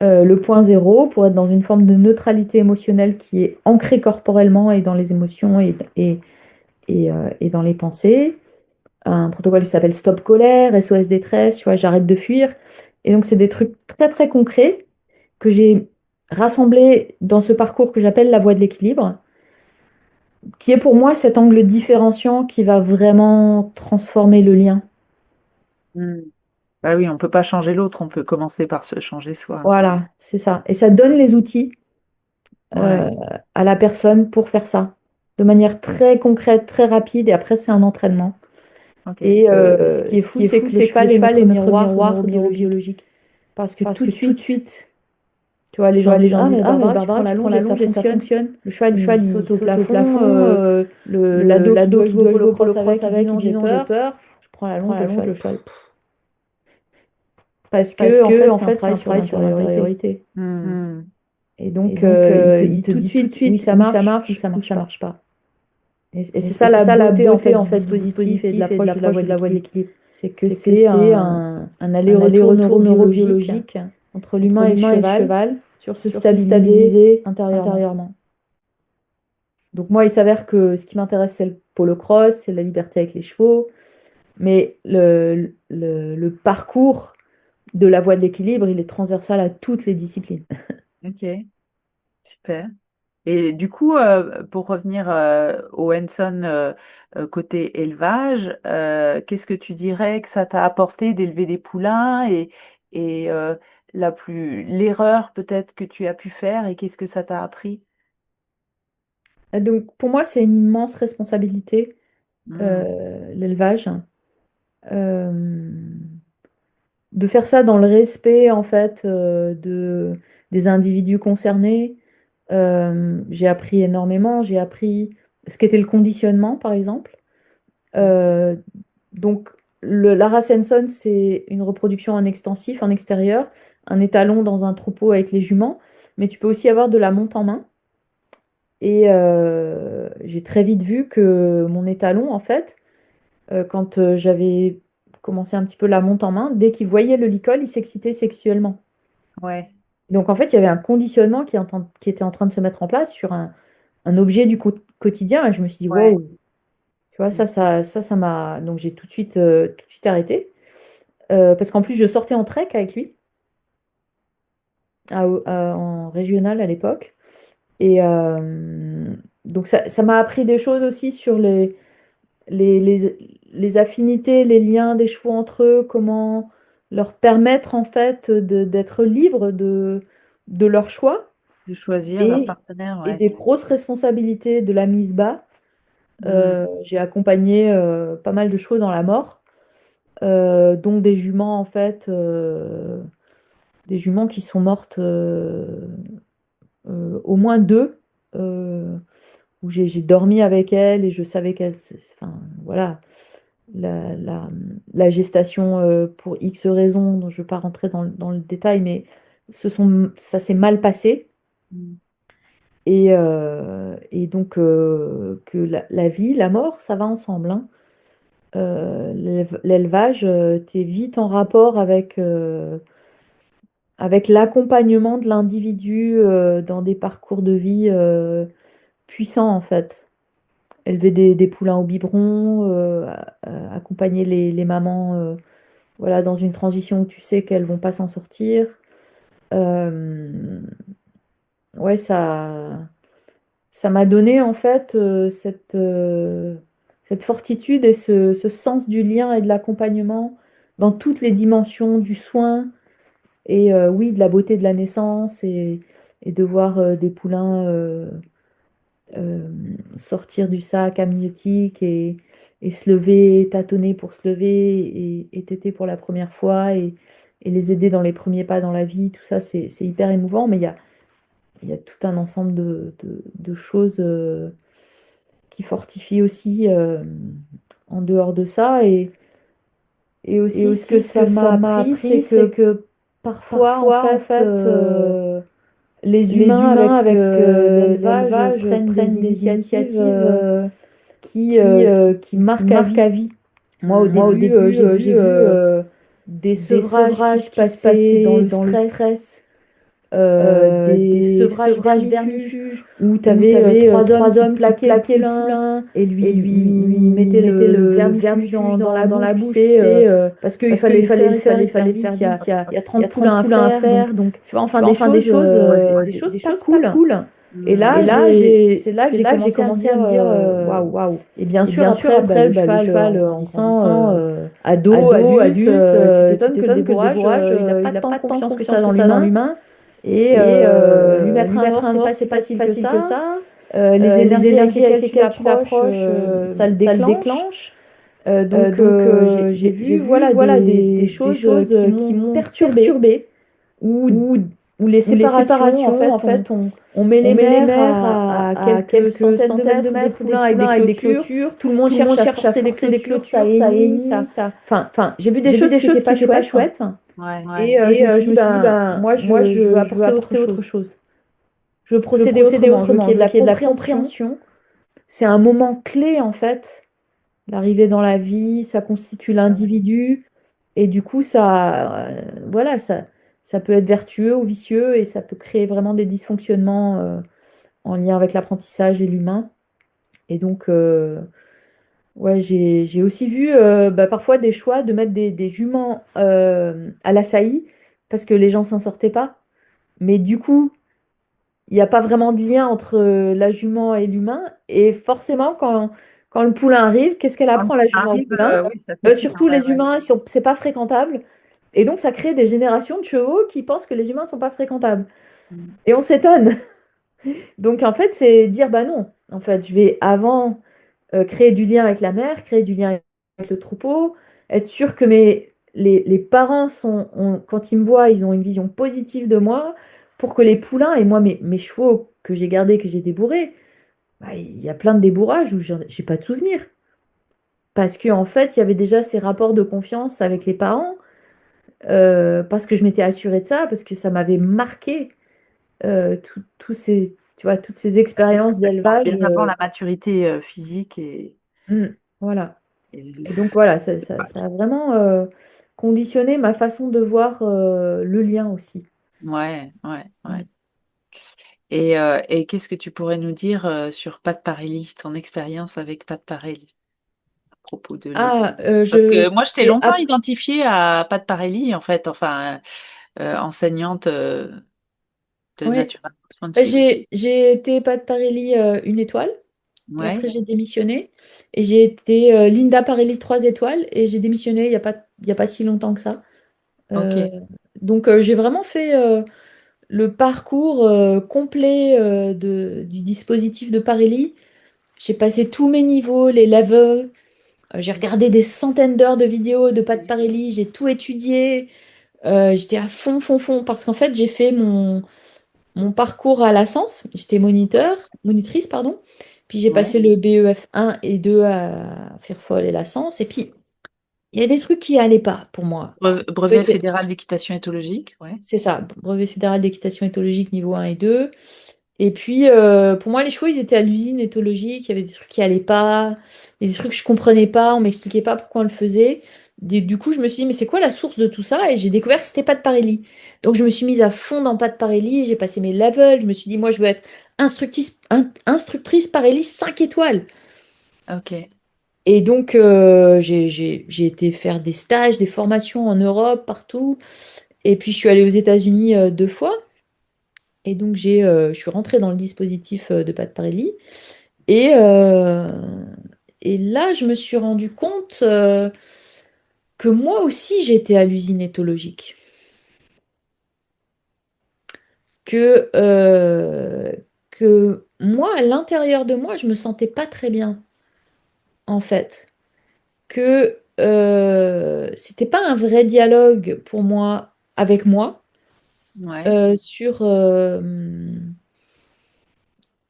Le point zéro pour être dans une forme de neutralité émotionnelle qui est ancrée corporellement et dans les émotions et dans les pensées. Un protocole qui s'appelle Stop Colère, SOS Détresse, tu vois, j'arrête de fuir. Et donc, c'est des trucs très, très concrets que j'ai rassemblés dans ce parcours que j'appelle la voie de l'équilibre, qui est pour moi cet angle différenciant qui va vraiment transformer le lien. Hmm. Bah oui, on peut pas changer l'autre, on peut commencer par se changer soi. Voilà, c'est ça. Et ça donne les outils Ouais. euh, à la personne pour faire ça, de manière très concrète, très rapide, et après, c'est un entraînement. Ok. Et ce qui est fou, c'est que le cheval est notre miroir neurobiologique. Parce que tout de suite, tu vois, les gens disent, ah, mais Barbara, tu prends la longe et ça fonctionne. Le cheval, il saute au plafond, l'ado qui doit jouer au polocrosse avec, il dit non, j'ai peur, je prends la longe, le cheval. Parce que, en fait, c'est un travail sur l'intériorité. Hmm. Et donc, il te Hmm. dit tout de suite oui, ça marche ou ça marche pas. Et c'est ça la beauté en fait du dispositif et de l'approche de la voie de l'équilibre. C'est que c'est un aller-retour neurobiologique entre l'humain et le cheval sur se stabiliser intérieurement. Donc moi, il s'avère que ce qui m'intéresse, c'est le polo-cross, c'est la liberté avec les chevaux, mais le parcours de la voie de l'équilibre, il est transversal à toutes les disciplines. Ok, super. Et du coup, pour revenir au Henson côté élevage, qu'est-ce que tu dirais que ça t'a apporté d'élever des poulains et l'erreur peut-être que tu as pu faire et qu'est-ce que ça t'a appris? Donc pour moi, c'est une immense responsabilité, Hmm. l'élevage. Euh, de faire ça dans le respect en fait des individus concernés. J'ai appris énormément, j'ai appris ce qu'était le conditionnement par exemple. Euh, donc la race Henson, c'est une reproduction en extensif, en extérieur, un étalon dans un troupeau avec les juments, mais tu peux aussi avoir de la monte en main. Et j'ai très vite vu que mon étalon, en fait, quand j'avais commencé un petit peu la monte en main, dès qu'il voyait le licol, il s'excitait sexuellement. Ouais. Donc en fait, il y avait un conditionnement qui était en train de se mettre en place sur un objet du quotidien. Et je me suis dit, Ouais. wow, tu vois, ça m'a. Donc j'ai tout de suite arrêté. Parce qu'en plus, je sortais en trek avec lui, en régional à l'époque. Et donc ça m'a appris des choses aussi sur les, les, les affinités, les liens des chevaux entre eux, comment leur permettre en fait d'être libres de leur choix De choisir leur et, partenaire, et ouais. des grosses responsabilités de la mise bas. Mm. J'ai accompagné pas mal de chevaux dans la mort, dont des juments en fait, des juments qui sont mortes, au moins deux, où j'ai dormi avec elles et je savais qu'elles, enfin voilà, la, la- la gestation pour X raisons, dont je ne vais pas rentrer dans le détail, mais ça s'est mal passé. Mm. Et donc que la vie, la mort, ça va ensemble, hein. L'élevage, tu es vite en rapport avec l'accompagnement de l'individu dans des parcours de vie puissants, en fait. Élever des poulains au biberon, accompagner les mamans voilà, dans une transition où tu sais qu'elles vont pas s'en sortir. Euh, ouais, ça m'a donné en fait cette fortitude et ce sens du lien et de l'accompagnement dans toutes les dimensions du soin et oui, de la beauté de la naissance et de voir des poulains euh, sortir du sac amniotique et se lever, tâtonner pour se lever et téter pour la première fois et les aider dans les premiers pas dans la vie, tout ça, c'est hyper émouvant, mais il y a tout un ensemble de choses qui fortifient aussi en dehors de ça. Et Et aussi, ce que aussi, ce que ça ça m'a m'a appris, c'est appris, c'est que que parfois, en parfois, en fait, fait, les les humains humains avec avec l'élevage l'élevage prennent des prennent des initiatives initiatives qui qui marquent à marquent à vie. vie. Moi, au Mm. Moi, au début, début, j'ai j'ai vu vu des des sevrages qui se sevrages qui se passaient dans passaient le dans le stress, stress, des des sevrages sevrages vermifuges vermifuges, où tu où tu avais avais trois hommes trois qui hommes qui plaquaient le plaquaient le poulain poulain et et lui lui mettaient mettaient le le vermifuge vermifuge dans la dans bouche, la tu bouche, tu sais, sais, parce qu'il parce fallait qu'il le fallait le faire, faire, il il fallait fallait vite, faire vite, il y a il y a 30 poulains 30 à poulains à faire, donc faire, donc tu vois, tu vois, enfin des choses des pas choses pas cool. cool. Et Mm. là, Et là, c'est là que c'est j'ai là que j'ai commencé à me commencé à dire, me dire, waouh. waouh. Et bien Et sûr, bien sûr, après, après, le le cheval cheval en en grandissant, grandissant, ado, ado, adulte, adulte, tu tu t'étonnes que le t'étonnes que le débourrage, débourrage, il n'a pas il n'a tant pas de tant de confiance que ça confiance que dans ça dans l'humain. l'humain. Et Et lui mettre lui un mettre mort, un c'est mort, pas c'est si pas si facile que facile que ça. ça. Les Les énergies avec énergies avec lesquelles tu lesquelles tu l'approches, l'approches, ça le ça le déclenche. déclenche. Donc, j'ai J'ai vu vu voilà, voilà, des des choses choses qui qui m'ont m'ont perturbée, perturbée, où, où, où les où les séparations, en séparations, en fait, fait, on met on les met les mères mers à à quelques quelques centaines de centaines de mètres, des mètres, des poulains avec des poulains avec des clôtures. clôtures. Tout le monde Tout le monde cherche à cherche à forcer les forcer les clôtures, ça clôtures, ça hennit, hennit, ça. Enfin, j'ai vu des J'ai vu choses des qui n'étaient choses qui pas n'étaient pas chouettes. chouettes. Ouais. Et Et je me suis dit, ben, ben, moi, moi, je veux je veux apporter autre apporter autre chose. chose. Je veux Je veux procéder procéder autrement. Je veux autrement. qu'il y ait Je de veux la qu'il y ait de la compréhension. compréhension. C'est un moment clé, en fait, l'arrivée dans la vie, ça constitue l'individu. Et du coup, voilà, ça peut être vertueux ou vicieux et ça peut créer vraiment des dysfonctionnements en lien avec l'apprentissage et l'humain. Et donc, ouais, j'ai aussi vu bah, parfois des choix de mettre des juments à la saillie parce que les gens s'en sortaient pas. Mais du coup, il n'y a pas vraiment de lien entre la jument et l'humain. Et forcément, quand le poulain arrive, qu'est-ce qu'elle Quand apprend la ça jument au arrive, poulain? oui, ça fait peur. Surtout Ouais, les ouais. humains, c'est pas fréquentable. Et donc, ça crée des générations de chevaux qui pensent que les humains sont pas fréquentables. Mm. Et on s'étonne. Donc, en fait, c'est dire, bah non. En fait, je vais avant créer du lien avec la mère, créer du lien avec le troupeau, être sûr que les parents quand ils me voient, ils ont une vision positive de moi pour que les poulains et moi, mes chevaux que j'ai gardés, que j'ai débourrés, bah, il y a plein de débourrages où j'ai pas de souvenir. Parce qu'en fait, il y avait déjà ces rapports de confiance avec les parents. parce que je m'étais assurée de ça, parce que ça m'avait marqué tous ces, tu vois, toutes ces expériences d'élevage. Bien avant la maturité physique Voilà. et Et donc voilà, l'élevage. ça a vraiment conditionné ma façon de voir le lien aussi. Ouais, ouais, ouais. Mm. Et qu'est-ce que tu pourrais nous dire sur Pat Parelli, ton expérience avec Pat Parelli à propos de Ah, l'évolution? Parce que moi, je t'ai j'ai longtemps identifiée à Pat Parelli, en fait, enfin, enseignante de ouais. natural Bah, sponsorship. j'ai été Pat Parelli une étoile, et Ouais, après j'ai démissionné. Et j'ai été Linda Parelli 3 étoiles, et j'ai démissionné il y a pas si longtemps que ça. Euh, ok. donc j'ai vraiment fait le parcours complet du dispositif de Parelli. J'ai passé tous mes niveaux, les levels. J'ai regardé des centaines d'heures de vidéos de Pat Parelli. J'ai tout étudié. J'étais à fond, fond, fond. Parce qu'en fait, j'ai fait mon parcours à la Sens. J'étais monitrice, pardon. Puis j'ai Ouais. passé le BEF 1 et 2 à Firfol et la Sens. Et puis, il y a des trucs qui allaient pas pour moi. Brevet Peut-être- fédéral d'équitation éthologique, ouais. C'est ça, brevet fédéral d'équitation éthologique niveau 1 et 2. Et puis, pour moi, les chevaux, ils étaient à l'usine éthologique. Il y avait des trucs qui allaient pas, il y a des trucs que je comprenais pas. On m'expliquait pas pourquoi on le faisait. Du coup, je me suis dit, mais c'est quoi la source de tout ça? Et j'ai découvert que c'était pas de Parelli. Donc, je me suis mise à fond dans pas de Parelli. J'ai passé mes levels. Je me suis dit, moi, je veux être instructrice Parelli 5 étoiles. Ok. Et donc, j'ai été faire des stages, des formations en Europe, partout. Et puis, je suis allée aux États-Unis 2 fois. Et donc, je suis rentrée dans le dispositif de Pat Parelli. Et, euh, et là, je me suis rendu compte que moi aussi, j'étais à l'usine éthologique. Que moi, à l'intérieur de moi, je me sentais pas très bien, en fait. Que c'était pas un vrai dialogue pour moi, avec moi, Ouais.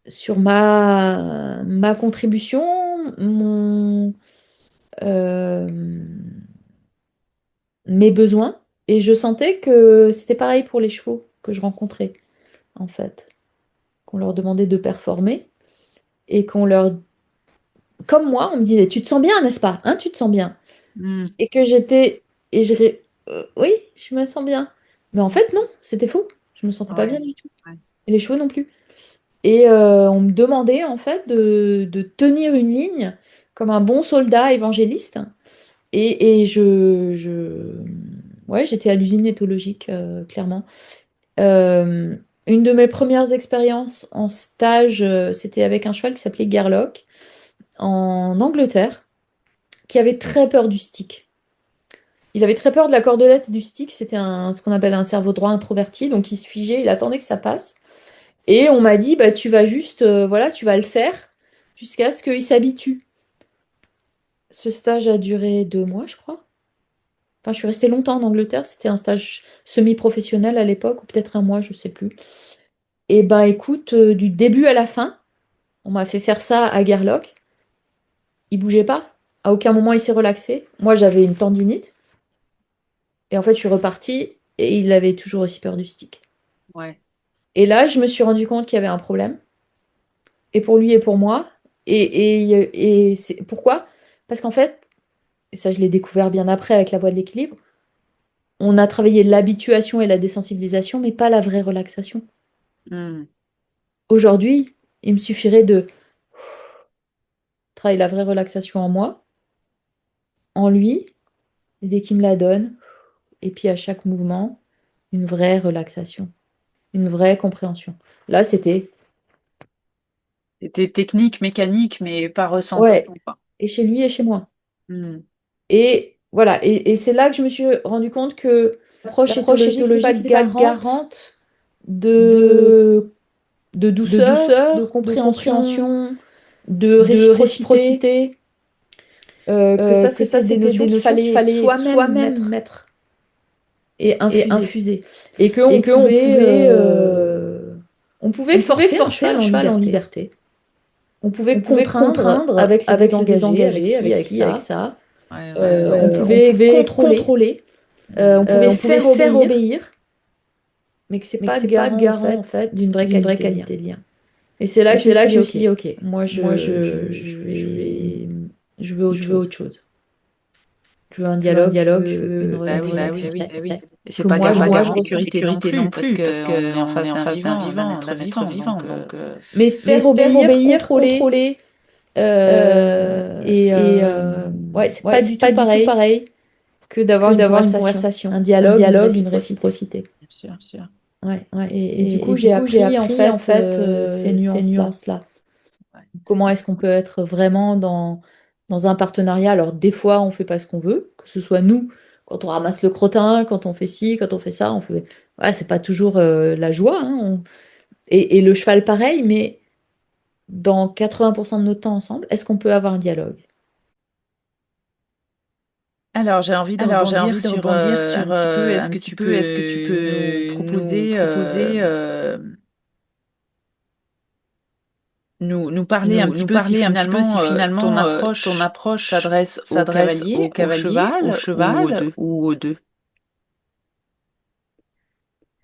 sur ma contribution, euh, mes besoins. Et je sentais que c'était pareil pour les chevaux que je rencontrais, en fait. Qu'on leur demandait de performer et qu'on leur... Comme moi, on me disait, tu te sens bien, n'est-ce pas? Hein, tu te sens bien. Hmm. Et que j'étais... Et oui, je me sens bien. Mais en fait, non, c'était faux. Je me sentais pas bien Ouais. du tout. Ouais. Et les chevaux non plus. Et on me demandait, en fait, de tenir une ligne comme un bon soldat évangéliste. Ouais, j'étais à l'usine éthologique, clairement. Euh, une de mes premières expériences en stage, c'était avec un cheval qui s'appelait Gerlock, en Angleterre, qui avait très peur du stick. Il avait très peur de la cordelette et du stick. C'était ce qu'on appelle un cerveau droit introverti, donc il se figeait, il attendait que ça passe. Et on m'a dit, bah, tu vas juste, voilà, tu vas le faire jusqu'à ce qu'il s'habitue. Ce stage a duré 2 mois, je crois. Enfin, je suis restée longtemps en Angleterre. C'était un stage semi-professionnel à l'époque, ou peut-être un mois, je sais plus. Et bah écoute, du début à la fin, on m'a fait faire ça à Gerlock. Il bougeait pas. À aucun moment il s'est relaxé. Moi j'avais une tendinite. Et en fait je suis repartie et il avait toujours aussi peur du stick. Ouais. Et là je me suis rendu compte qu'il y avait un problème. Et pour lui et pour moi. Et c'est pourquoi? Parce qu'en fait, et ça je l'ai découvert bien après avec la voie de l'équilibre, on a travaillé l'habituation et la désensibilisation, mais pas la vraie relaxation. Hmm. Aujourd'hui, il me suffirait de travailler la vraie relaxation en moi, en lui, et dès qu'il me la donne, et puis à chaque mouvement, une vraie relaxation, une vraie compréhension. Là, c'était, C'était technique, mécanique, mais pas ressenti, ouais, quoi. et chez lui et chez moi. Hmm. Et voilà, et c'est là que je me suis rendu compte que l'approche L'approche éthologique éthologique n'était pas n'était pas garante garante de, de, de de douceur, de douceur, de compréhension, compréhension, de de réciprocité, réciprocité, que ça, que ça, c'était des c'était notions des qu'il notions qu'il fallait fallait soi-même soi-même mettre mettre et et infuser. infuser. Et Et qu'on qu'on pouvait, pouvait, on pouvait on pouvait forcer un forcer cheval un en cheval en liberté. liberté. On On pouvait pouvait contraindre contraindre avec le avec le désengagé, avec désengagé, ci, avec avec ci, avec ça. ça. Ouais, ouais, ouais. On On pouvait pouvait contrôler. contrôler. On pouvait on pouvait faire faire obéir, obéir, mais que c'est mais que pas c'est pas garant en garant en fait fait d'une d'une vraie qualité qualité de de lien. lien. Et c'est là Et que je c'est me là suis que je dit, me ok, suis dit, ok, moi je veux autre je veux chose. autre chose. Je veux un Je veux un dialogue, je dialogue, je veux veux une Bah relation oui, bah qui oui, est bah oui. vraie, Et c'est que pas moi je garant de ressens. sécurité non plus, parce qu'on est en face d'un être vivant. Mais Mais faire faire obéir, obéir, contrôler, contrôler, et ouais, c'est ouais, pas c'est du tout pas du tout pareil pareil que que d'avoir une d'avoir une conversation, conversation, un un dialogue, une dialogue, une réciprocité. réciprocité. Bien sûr, bien sûr. Ouais. Ouais. Et du coup, Et du j'ai coup, j'ai appris en appris en fait fait ces ces nuances-là. nuances-là. Ouais. Comment est-ce qu'on peut être vraiment dans un partenariat? Alors, des fois, on fait pas ce qu'on veut, que ce soit nous, quand on ramasse le crottin, quand on fait ci, quand on fait ça, on fait. Ouais, c'est pas toujours la joie, hein, et le cheval, pareil, mais dans 80% de notre temps ensemble, est-ce qu'on peut avoir un dialogue? Alors, Alors, j'ai envie de rebondir un sur petit peu, un petit peu, est-ce que tu nous peux nous proposer, proposer, nous parler un petit nous peu si parler un petit peu si finalement finalement ton approche approche s'adresse s'adresse au au cavalier, au cheval ou aux cheval deux? ou aux deux?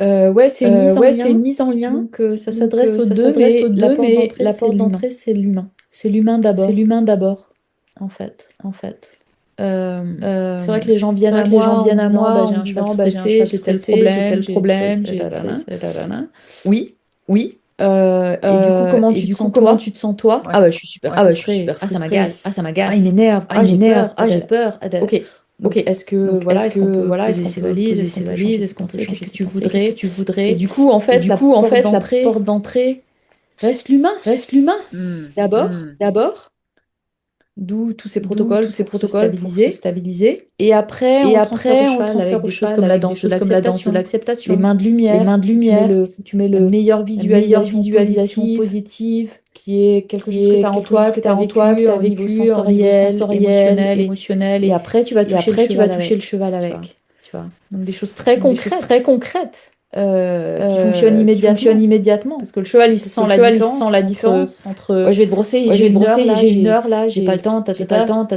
Ouais, c'est une mise en Ouais, c'est une lien, mise en lien, donc ça donc s'adresse aux ça deux, s'adresse aux mais la deux, porte mais d'entrée, la c'est porte l'humain. d'entrée, c'est l'humain. C'est l'humain C'est d'abord, l'humain d'abord, en fait. en fait. C'est vrai que les gens C'est viennent vrai à que les moi gens en me viennent à disant, moi bah, en j'ai me un cheval disant, bah, j'ai un cheval j'ai tel stressé, j'ai problème, tel problème, c'est c'est... dadana. Oui. Oui. Et du coup, comment Et tu te du coup, sens comment toi? tu te sens toi? Ah bah, je suis super Ah bah, je suis frustrée. super Ah, ça frustrée. Ah, m'agace. ça Ah, il m'agace. m'énerve. Ah, Ah, il j'ai m'énerve. peur. Ah, j'ai Ah. peur. Ok. Ok. Donc, est-ce que, Donc, voilà, est-ce qu'on peut est-ce poser qu'on ses peut valises? poser Est-ce qu'on ses peut changer valises? de Est-ce qu'on peut pensée? Qu'est-ce changer que de tu pensée? Qu'est-ce que voudrais? tu Et voudrais? du coup, Et du coup, en fait, la porte d'entrée d'entrée reste l'humain, reste l'humain. d'abord. D'abord, D'où tous ces d'où tous protocoles ces pour se protocoles pour se stabiliser. stabiliser. Et après, Et on transfère au après, on cheval transfère avec au des choses cheval comme la avec des danse de choses comme la danse de l'acceptation, les l'acceptation, mains de les lumière, mains de où lumière, tu mets la meilleure meilleure visualisation visualisation positive, positive, qui est quelque chose qui que tu est as en quelque toi, chose que que tu tu as as en toi, que vécu tu as au niveau vécu, sensoriel, sensoriel émotionnel, et et après tu vas et toucher le après, tu vas cheval toucher le avec, cheval tu vois. avec, tu vois. Donc des choses très Donc, des choses très concrètes concrètes qui fonctionnent qui fonctionnent immédiatement. immédiatement. Parce que le cheval, il Parce que sent le la cheval, il sent différence la entre différence ouais, entre je vais te brosser, ouais, je j'ai vais te une heure brosser, là, j'ai une heure là, j'ai pas le temps, j'ai pas le temps,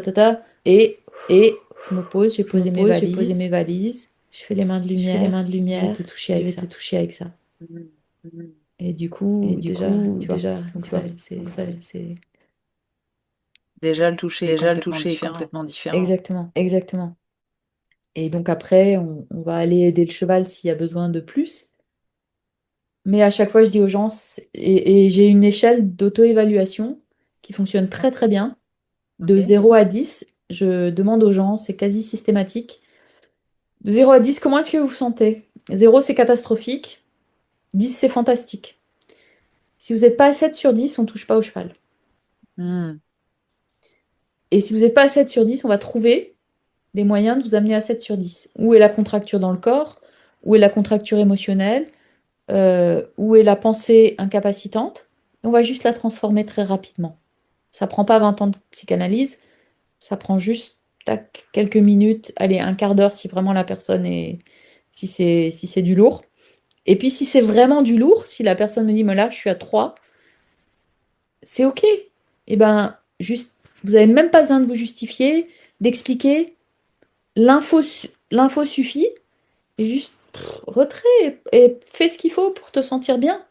et et je me pose, j'ai je me posé mes pose, j'ai posé valises, mes valises, je fais les mains de je fais les lumière, mains de je vais lumière, te toucher je avec vais te ça. toucher avec ça. Mhm. Mhm. Et du Et coup, du déjà, coup, tu vois, déjà, donc tu vois, donc c'est ça, c'est Déjà, le toucher est déjà le complètement toucher est différent. complètement différent. exactement. Exactement. Et donc après, on va aller aider le cheval s'il y a besoin de plus. Mais à chaque fois, je dis aux gens, et j'ai une échelle d'auto-évaluation qui fonctionne très très bien. De Ok. 0 à 10, je demande aux gens, c'est quasi systématique. De 0 à 10, comment est-ce que vous vous sentez? 0, c'est catastrophique. 10, c'est fantastique. Si vous n'êtes pas à 7/10, on ne touche pas au cheval. Hmm. Et si vous n'êtes pas à 7/10, on va trouver des moyens de vous amener à 7/10. Où est la contracture dans le corps? Où est la contracture émotionnelle? Où est la pensée incapacitante? On va juste la transformer très rapidement. Ça prend pas 20 ans de psychanalyse, ça prend juste tac, quelques minutes, allez, un quart d'heure si vraiment la personne est, si c'est du lourd. Et puis si c'est vraiment du lourd, si la personne me dit, mais là, je suis à 3, c'est OK. Et ben, juste, vous n'avez même pas besoin de vous justifier, d'expliquer. L'info suffit. Et juste retrait et fais ce qu'il faut pour te sentir bien.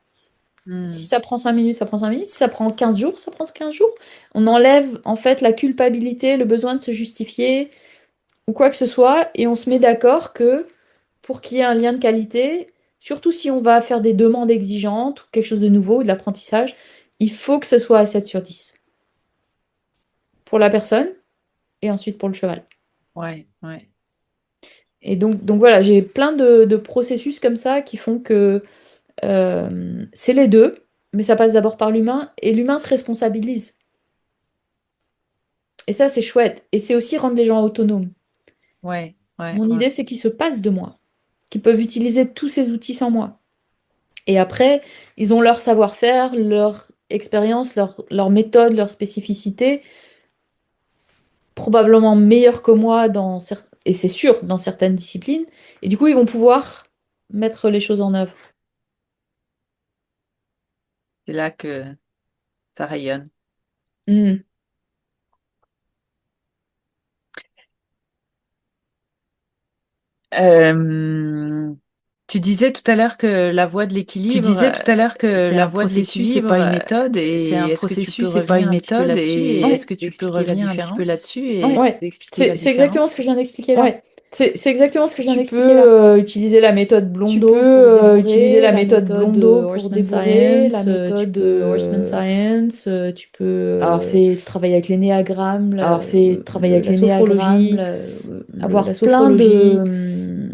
Si Hmm. ça prend 5 minutes, ça prend 5 minutes. Si ça prend 15 jours, ça prend 15 jours. On enlève en fait la culpabilité, le besoin de se justifier ou quoi que ce soit, et on se met d'accord que pour qu'il y ait un lien de qualité, surtout si on va faire des demandes exigeantes ou quelque chose de nouveau ou de l'apprentissage, il faut que ce soit à 7/10 pour la personne et ensuite pour le cheval. Ouais, ouais. Et donc voilà, j'ai plein de processus comme ça qui font que c'est les deux, mais ça passe d'abord par l'humain et l'humain se responsabilise. Et ça, c'est chouette. Et c'est aussi rendre les gens autonomes. Ouais, ouais, Mon ouais. idée, c'est qu'ils se passent de moi, qu'ils peuvent utiliser tous ces outils sans moi. Et après, ils ont leur savoir-faire, leur expérience, leur méthode, leur spécificité, probablement meilleure que moi et c'est sûr, dans certaines disciplines. Et du coup, ils vont pouvoir mettre les choses en œuvre. C'est là que ça rayonne. Hmm. Euh, Tu disais tout à l'heure que la voie de l'équilibre, c'est un processus, c'est pas une méthode. C'est un Et est-ce que tu peux processus, c'est pas revenir une un petit peu méthode. là-dessus Et et est-ce est-ce que que tu tu peux expliquer la revenir un petit peu différence? là-dessus et Ouais, expliquer la c'est exactement ce différence? que je viens d'expliquer là. Ouais, c'est exactement ce que je viens Tu peux d'expliquer là. utiliser la méthode Tu Blondeau pour peux utiliser débourrer, la la méthode méthode Blondeau pour Horseman débourrer, la Science, méthode Horseman Science, tu peux avoir fait travailler avec l'énéagramme, avoir fait travailler avec la l'énéagramme, sophrologie, la avoir sophrologie,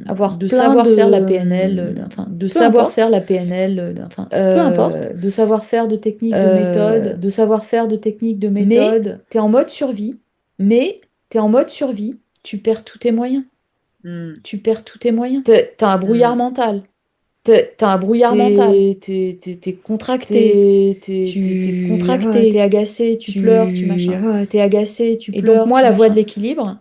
avoir de plein savoir faire la PNL, enfin, de peu savoir faire importe, la PNL, enfin, peu importe, de savoir faire de techniques de méthode, de savoir faire de techniques de mais méthode, tu es en mode survie, mais tu es en mode survie, tu perds tous tes moyens. Hmm, Tu perds tous tes moyens. t'as un brouillard hmm. mental, t'as un brouillard mental, T'es contracté, t'es t'es contracté, agacé, tu pleures, tu machin. t'es agacé, tu Et donc pleures, moi, tu la voie de machin. l'équilibre,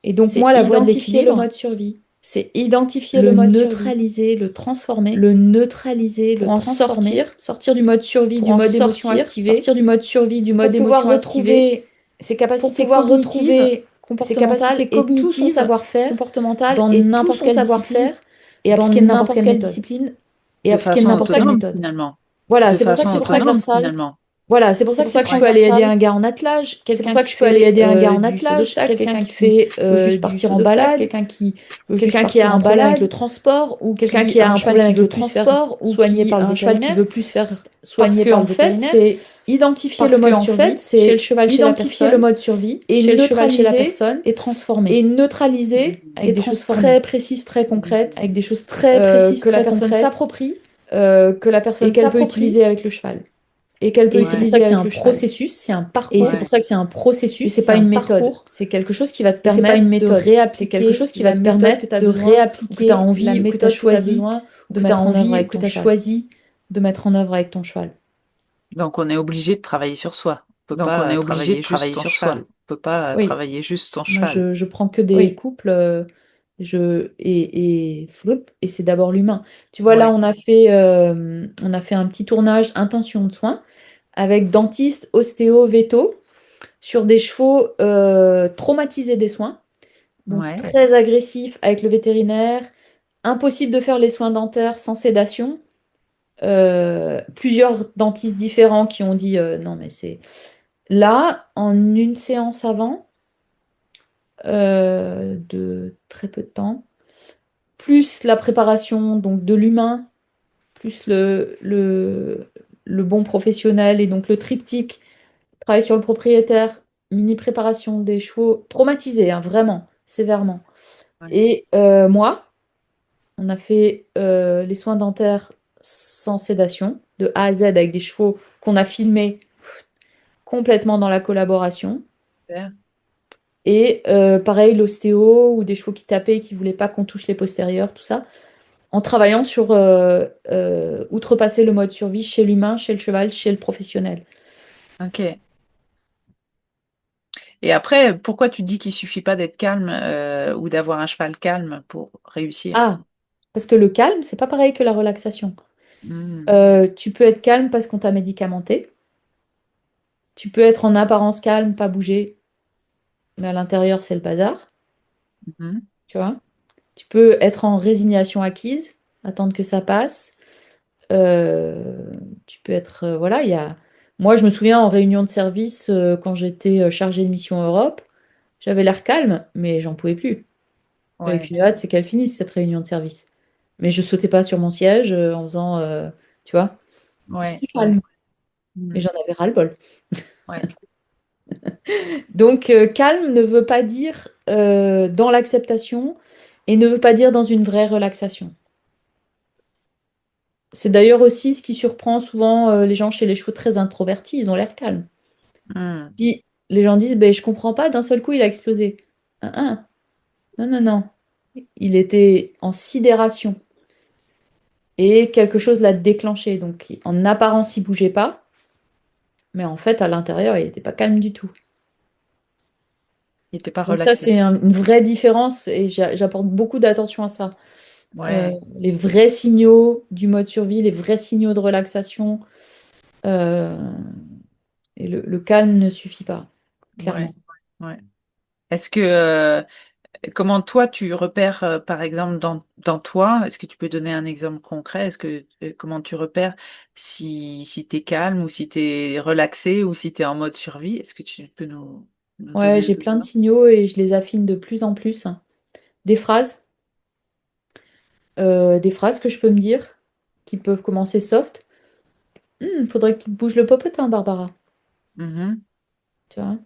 Et donc c'est moi, la voie de identifier le l'équilibre, mode survie, c'est identifier le le mode survie, neutraliser, le transformer, le neutraliser, pour le en transformer, sortir du mode survie, pour du en mode émotion sortir, activée, sortir du mode survie, du pour mode pouvoir émotion activée, retrouver ses pour capacités pouvoir cognitives, retrouver ses comportementales capacités et tout son cognitives, savoir-faire comportementales dans et tout n'importe son quelle discipline savoir-faire et dans appliquer n'importe n'importe quelle quelle méthode. discipline et De appliquer façon n'importe quelle autonome, méthode. finalement. Voilà, De c'est pour ça que façon c'est autonome, transversal. finalement. Voilà, c'est pour ça C'est que pour c'est ça que tu peux aller aider transversal. un gars en attelage, C'est pour quelqu'un ça que qui tu peux aller fait aider un gars en du saut attelage, d'obstacle, quelqu'un qui fait veut juste du partir saut en d'obstacle, balade, quelqu'un qui veut juste quelqu'un qui a partir un en problème avec balade, le transport ou quelqu'un qui qui a a un un cheval problème qui avec veut le plus se faire transport ou soigner qui par a le un cheval qui vétérinaire. veut plus se faire Parce soigner que, par en le fait, vétérinaire. c'est identifier le Parce que, mode en fait, survie chez le c'est cheval, chez la identifier le personne, mode survie et chez le cheval, chez la neutraliser personne, et transformer et neutraliser avec et des choses transformer très précises, très concrètes, avec des choses très précises, que la très personne concrètes, s'approprie que la et personne qu'elle peut s'approprie utiliser avec le cheval. et qu'elle peut Et c'est pour ça utiliser que c'est avec un le cheval. processus, c'est un Et c'est parcours, pour ça que c'est un et processus, c'est c'est pas un une méthode. parcours, C'est quelque chose qui va te et c'est pas une permettre de méthode. C'est quelque réappliquer chose qui va la te méthode que permettre tu as de besoin ou que tu as réappliquer la envie ou que tu as méthode que tu as choisi besoin ou de que tu as mettre en envie œuvre ou avec que ton tu as cheval. choisi de mettre en œuvre avec ton cheval. Donc, on est obligé de travailler sur soi. On peut pas travailler juste son cheval. On peut pas Oui, travailler juste son moi cheval. je prends que des couples et c'est d'abord l'humain. Tu vois, là Ouais, on a fait un petit tournage intention de soins avec dentiste, ostéo, véto sur des chevaux traumatisés des soins, donc ouais, très agressifs avec le vétérinaire, impossible de faire les soins dentaires sans sédation. Plusieurs dentistes différents qui ont dit non mais c'est là en une séance avant de très peu de temps, plus la préparation donc de l'humain, plus le bon professionnel et donc le triptyque, travail sur le propriétaire, mini préparation des chevaux traumatisés, hein, vraiment, sévèrement. ouais. Et moi, on a fait les soins dentaires sans sédation, de A à Z, avec des chevaux qu'on a filmés complètement dans la collaboration. Super. Et pareil, l'ostéo ou des chevaux qui tapaient, qui voulaient pas qu'on touche les postérieurs, tout ça, en travaillant sur outrepasser le mode survie chez l'humain, chez le cheval, chez le professionnel. Ok. Et après, pourquoi tu dis qu'il suffit pas d'être calme ou d'avoir un cheval calme pour réussir? Ah, parce que le calme, c'est pas pareil que la relaxation. Hmm, Tu peux être calme parce qu'on t'a médicamenté. Tu peux être en apparence calme, pas bouger, mais à l'intérieur, c'est le bazar, mhm. tu vois. Tu peux être en résignation acquise, attendre que ça passe. Euh, Tu peux être, voilà, il y a... Moi, je me souviens en réunion de service, quand j'étais chargée de mission Europe, j'avais l'air calme, mais j'en pouvais plus. J'avais Ouais, qu'une hâte, c'est qu'elle finisse cette réunion de service. Mais je sautais pas sur mon siège en faisant, tu vois, ouais, j'étais ouais. calme, mais Hmm, j'en avais ras-le-bol. ouais. Donc, calme ne veut pas dire dans l'acceptation et ne veut pas dire dans une vraie relaxation. C'est d'ailleurs aussi ce qui surprend souvent les gens chez les chevaux très introvertis, ils ont l'air calmes. Hmm. Puis les gens disent, ben, je comprends pas, d'un seul coup il a explosé. Ah, non, non, non. Il était en sidération et quelque chose l'a déclenché. Donc en apparence il bougeait pas, mais en fait à l'intérieur il n'était pas calme du tout. Il était pas Donc ça relaxé. c'est une vraie différence et j'apporte beaucoup d'attention à ça. Ouais, Les vrais signaux du mode survie, les vrais signaux de relaxation. euh, et le calme ne suffit pas, ouais, clairement. ouais. Est-ce que comment toi tu repères, par exemple, dans toi, est-ce que tu peux donner un exemple concret? Comment tu repères si tu es calme ou si tu es relaxé ou si tu es en mode survie? Est-ce que tu peux nous Ouais, donner un j'ai plein de exemple? signaux et je les affine de plus en plus. Des phrases, des phrases que je peux me dire, qui peuvent commencer soft. Faudrait que tu te bouges le popotin, Barbara. Mhm. Tu vois?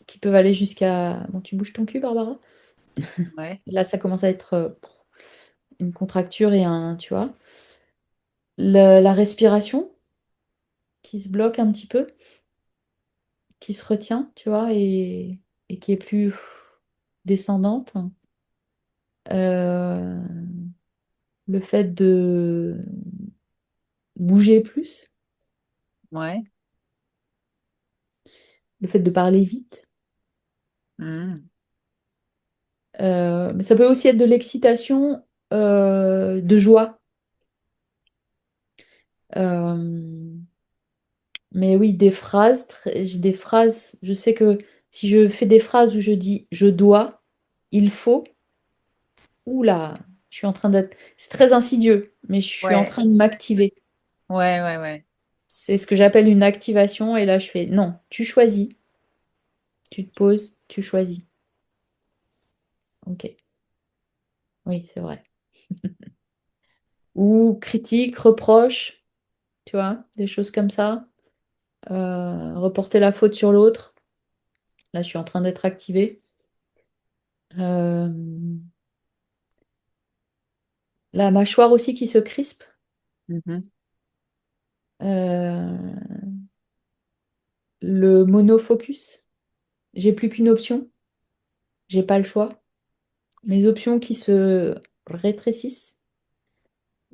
Qui peuvent aller jusqu'à... Bon, tu bouges ton cul, Barbara? Ouais, Là, ça commence à être une contracture et un... Tu vois? La respiration qui se bloque un petit peu, qui se retient, tu vois, et qui est plus descendante. Euh, le fait de bouger plus, ouais. le fait de parler vite. Mhm. Mais ça peut aussi être de l'excitation, de joie. Euh, mais oui, des phrases, j'ai des phrases, je sais que si je fais des phrases où je dis je dois, il faut, oula, je suis en train d'être... C'est très insidieux, mais je suis en Ouais, train de m'activer. ouais, ouais, ouais. C'est ce que j'appelle une activation, et là je fais non, tu choisis, tu te poses, tu choisis. Ok, oui, c'est vrai. Ou critique, reproche, tu vois, des choses comme ça. Reporter la faute sur l'autre. Là, je suis en train d'être activée. Euh, la mâchoire aussi qui se crispe. Mhm. Euh, le monofocus. J'ai plus qu'une option. J'ai pas le choix. Mes options qui se rétrécissent.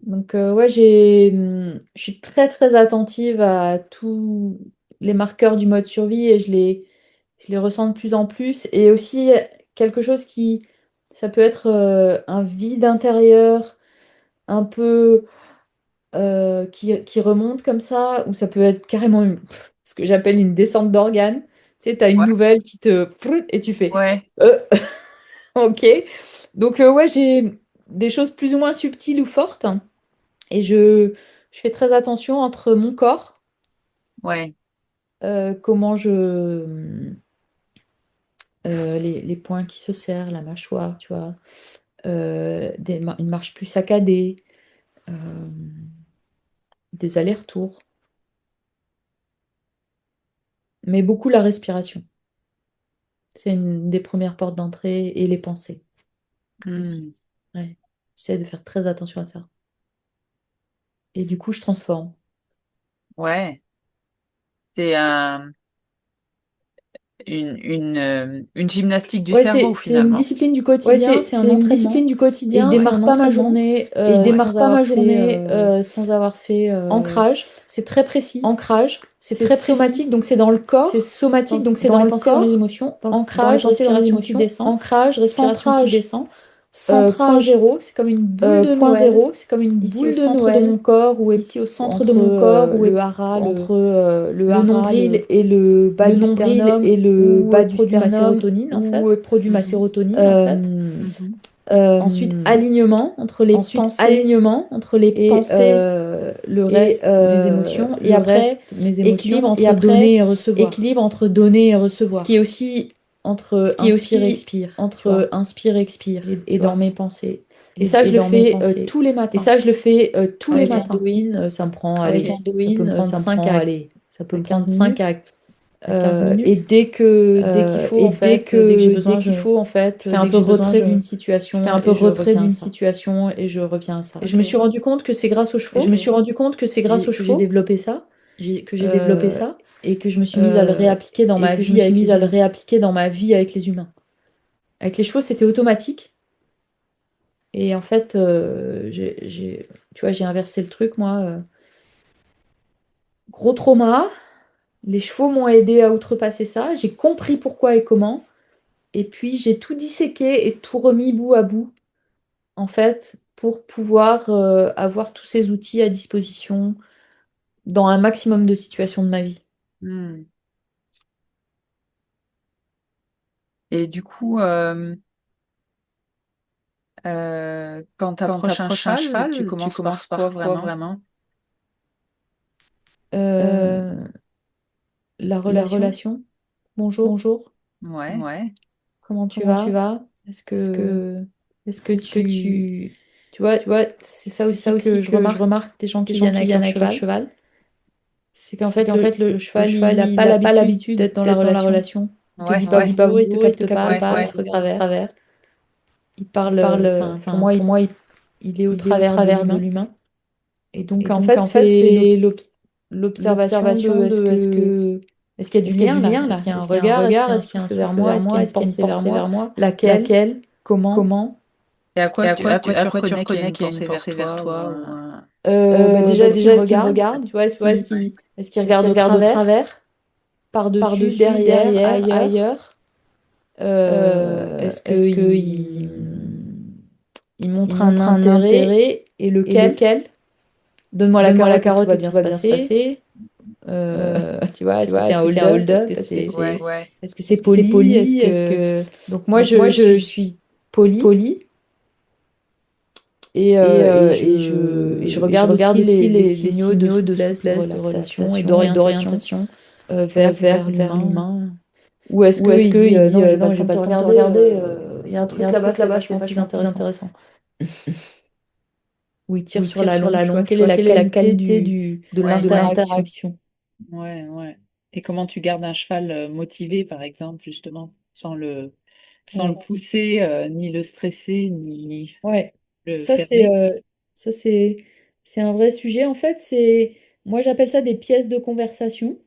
Donc, ouais, je suis très très attentive à tous les marqueurs du mode survie et je les ressens de plus en plus. Et aussi, quelque chose qui, ça peut être un vide intérieur, un peu qui remonte comme ça, ou ça peut être carrément ce que j'appelle une descente d'organes. Tu sais, tu as une Ouais, nouvelle qui te... Et tu fais... ouais, euh, ok. Donc, ouais, j'ai des choses plus ou moins subtiles ou fortes. Et je fais très attention entre mon corps, ouais. comment les poings qui se serrent, la mâchoire, tu vois, une marche plus saccadée, euh, des allers-retours, mais beaucoup la respiration. C'est une des premières portes d'entrée et les pensées aussi. Hmm. Ouais. J'essaie de faire très attention à ça. Et du coup, je transforme. Ouais. C'est une gymnastique du Ouais, cerveau c'est une finalement. discipline du Ouais, quotidien, c'est un c'est une discipline entraînement. du Et je quotidien, c'est un démarre pas ma entraînement. journée Et je sans démarre pas avoir ma fait journée sans avoir fait ancrage. C'est très précis. ancrage. C'est C'est très précis. somatique, donc c'est dans le C'est corps, somatique, donc c'est dans dans les le pensées, dans les corps. émotions. Dans les Ancrage, pensées, dans les respiration qui émotions. descend. Ancrage, respiration qui Centrage, descend. Point centrage, zéro, c'est comme une boule de point Noël. zéro, c'est comme une Ici au boule de centre de mon Noël. corps, Ici au centre de entre mon corps, le hara, entre le le hara, nombril et le bas le du nombril sternum, et le où bas du produit ma sternum, sérotonine en où fait. produit ma sérotonine en fait. Euh, Mhm. Ensuite, Euh, alignement entre les Ensuite, pensées alignement entre les et pensées le et reste, mes émotions. Et le après, reste, mes équilibre émotions, et entre après, donner et recevoir. équilibre entre donner et Ce qui est recevoir. aussi entre Ce qui est inspire, aussi expire, tu entre vois, inspire, expire, et tu dans vois. mes pensées. Et ça, je Et le dans mes fais pensées. tous les Et matins. ça, je le fais tous les Avec matins. Andoin, ça me prend, Avec allez, ça peut me Andoin, prendre ça me 5 prend, allez, ça peut à me prendre 15 5 minutes. À 15 et minutes. dès qu'il faut, Et en fait, dès que j'ai dès besoin, qu'il faut, en fait, je fais un dès que peu j'ai besoin, retrait d'une je fais situation un peu et je retrait reviens à d'une ça. situation et je reviens à ça. Et je Ok. me suis rendu compte que c'est grâce aux Et je chevaux me suis rendu compte que c'est grâce aux que j'ai chevaux développé ça. que j'ai développé euh, ça et que je me suis mise à le réappliquer dans et ma que je me vie suis avec mise les à le humains. réappliquer dans ma vie avec les humains. Avec les chevaux, c'était automatique. Et en fait, tu vois, j'ai inversé le truc, moi. Gros trauma, les chevaux m'ont aidé à outrepasser ça. J'ai compris pourquoi et comment. Et puis, j'ai tout disséqué et tout remis bout à bout, en fait, pour pouvoir avoir tous ces outils à disposition dans un maximum de situations de ma vie. Hmm. Et du coup, Quand tu Quand tu approches un approches un cheval, tu cheval, tu commences commences par quoi par quoi vraiment? vraiment? Euh, La la relation. relation. Bonjour, Bonjour, Ouais. ouais. comment tu Comment tu vas? vas? Est-ce Est-ce que, que, est-ce que est-ce que tu... tu, Tu vois, tu vois, c'est ça c'est ça aussi aussi que je que je remarque remarque des gens des qui gens viennent qui avec viennent leur avec leur cheval. cheval, C'est qu'en c'est fait, qu'en fait, le le cheval, il cheval, n'a il pas n'a pas l'habitude l'habitude d'être dans la d'être dans la relation. relation. Il te Ouais, dit pas ouais. bonjour, il te capte pas, il Capte Ouais, te pas, il ouais. te regarde de regarde de travers. travers. Il Il parle, parle, enfin, pour enfin, moi, pour moi, il est au il est au travers de travers de l'humain. l'humain. Et donc, Et en donc, fait, en fait, c'est c'est l'observation de l'observation de est-ce qu'il y a du est-ce qu'il y a lien du là? lien Est-ce là? qu'il y a un Est-ce qu'il y a un regard? Est-ce qu'il regard? y a un Est-ce qu'il y a un souffle vers souffle moi? vers Est-ce qu'il y moi? a une Est-ce qu'il y a une pensée vers pensée moi? vers moi? Laquelle? Laquelle? Comment? Comment? Et Et à à quoi tu quoi tu reconnais qu'il y a reconnais une qu'il y a une pensée vers pensée vers toi ou toi ou un... Bah déjà, est-ce qu'il déjà, me est-ce qu'il me regarde? regarde? Tu vois, Ouais. est-ce qu'il Est-ce regarde qu'il de regarde de travers? travers, Par-dessus, par-dessus, derrière, derrière, ailleurs? ailleurs? Est-ce Est-ce il il montre un montre un intérêt? intérêt? Et Et lequel? lequel? Donne-moi la Donne-moi la carotte et tout carotte va et bien tout se va bien se passer. passer. Euh, tu vois, Tu est-ce que vois, c'est est-ce un que c'est un hold-up? hold-up? Ouais. Est-ce que c'est Est-ce que c'est poli? Est-ce poli? que... Donc moi, Donc moi, je je suis suis poli polie et je et je regarde regarde aussi aussi les les signaux de signaux de souplesse, de souplesse, de relaxation et relaxation et d'orientation d'orientation vers vers l'humain. l'humain. Ou est-ce Ou est-ce qu'il dit qu'il dit non, j'ai pas non, le mais temps j'ai de pas te le temps de te regarder, regarder, il y a un il y a truc un là-bas, truc c'est là-bas, c'est vachement plus vachement plus intéressant. intéressant. Ou il Ou tire il sur tire la sur longue, la tu vois, longue, quelle tu est vois, la quelle est la qualité qualité de Ouais, de ouais, l'interaction? l'interaction? ouais. Et comment tu gardes un cheval motivé, par exemple, justement, sans le Ouais. pousser, ni le stresser, ni Ouais, le ça c'est fermer? euh, ça c'est un vrai sujet. En fait, c'est moi j'appelle ça des pièces de conversation.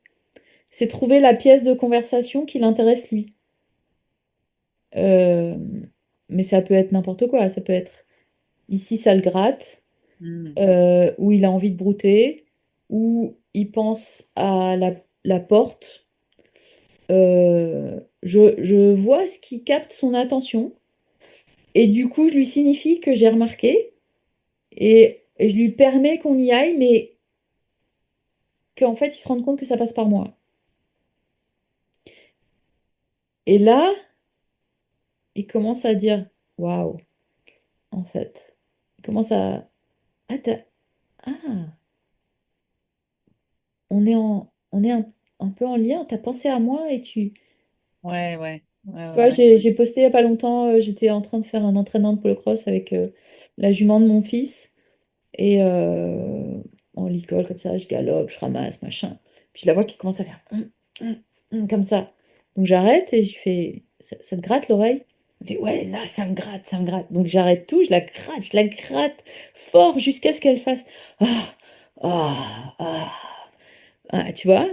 C'est trouver la pièce de conversation qui l'intéresse lui. Euh, mais ça peut être n'importe quoi. Ça peut être ici ça le gratte, Hmm. où il a envie de brouter, où il pense à la porte. Je vois ce qui capte son attention et du coup je lui signifie que j'ai remarqué et je lui permets qu'on y aille, mais qu'en fait, ils se rendent compte que ça passe par moi. Et là, ils commencent à dire, waouh, en fait. Ils commencent à, ah, ah, on est un peu en lien, t'as pensé à moi et tu... Ouais, ouais, ouais, Tu ouais, vois, ouais. j'ai posté il y a pas longtemps, j'étais en train de faire un entraînement de polo-cross avec la jument de mon fils. Et on licole comme ça, je galope, je ramasse, machin. Puis je la vois qui commence à faire comme ça. Donc j'arrête et je fais ça te gratte l'oreille? Elle fait ouais, là ça me gratte, ça me gratte. Donc j'arrête tout, je la gratte fort jusqu'à ce qu'elle fasse ah, ah, ah, ah, tu vois?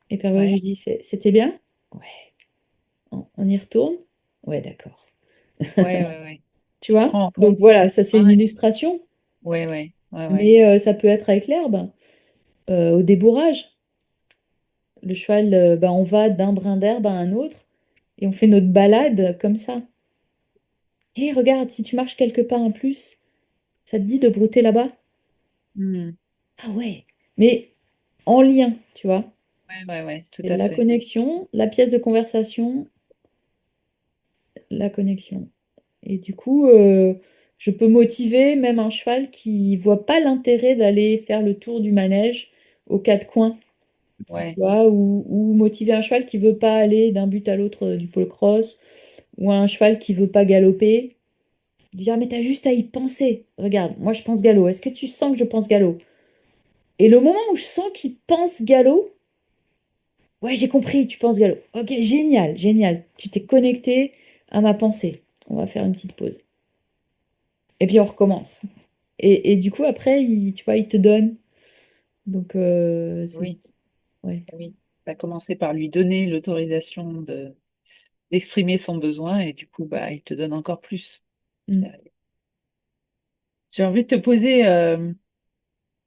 Et puis après, je Ouais, lui dis c'était bien? Ouais. On y retourne? Ouais, d'accord. ouais, ouais, ouais. Tu Tu vois? prends en Donc compte son voilà, ça c'est une besoin. illustration, Ouais, ouais, ouais, ouais. mais ça peut être avec l'herbe, au débourrage. Le cheval, bah, on va d'un brin d'herbe à un autre et on fait notre balade comme ça. Et regarde, si tu marches quelques pas en plus, ça te dit de brouter là-bas? Hmm. Ah ouais, mais en lien, tu vois. Ouais, ouais, ouais, tout Et à la fait. connexion, la pièce de conversation, la connexion. Et du coup, je peux motiver même un cheval qui voit pas l'intérêt d'aller faire le tour du manège aux quatre coins, tu Ouais. vois, ou motiver un cheval qui veut pas aller d'un but à l'autre du pole cross, ou un cheval qui veut pas galoper. Dire, mais t'as juste à y penser. Regarde, moi je pense galop. Est-ce que tu sens que je pense galop? Et le moment où je sens qu'il pense galop, ouais, j'ai compris, tu penses galop. Ok, génial, génial. Tu t'es connecté à ma pensée. On va faire une petite pause. Et puis on recommence. Et du coup, après, tu vois, il te donne. Donc, Oui, ouais. oui. Tu as commencé par lui donner l'autorisation d'exprimer son besoin et du coup, bah, il te donne encore plus. Mm. J'ai envie de te poser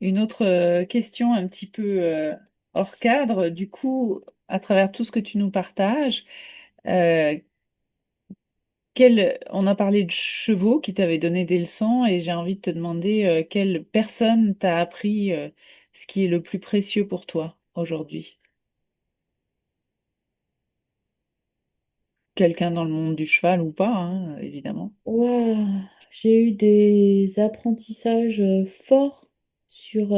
une autre question un petit peu hors cadre. Du coup, à travers tout ce que tu nous partages, euh, on a parlé de chevaux qui t'avaient donné des leçons et j'ai envie de te demander quelle personne t'a appris ce qui est le plus précieux pour toi aujourd'hui. quelqu'un dans le monde du cheval ou pas, hein, évidemment. Ouah, j'ai eu des apprentissages forts sur,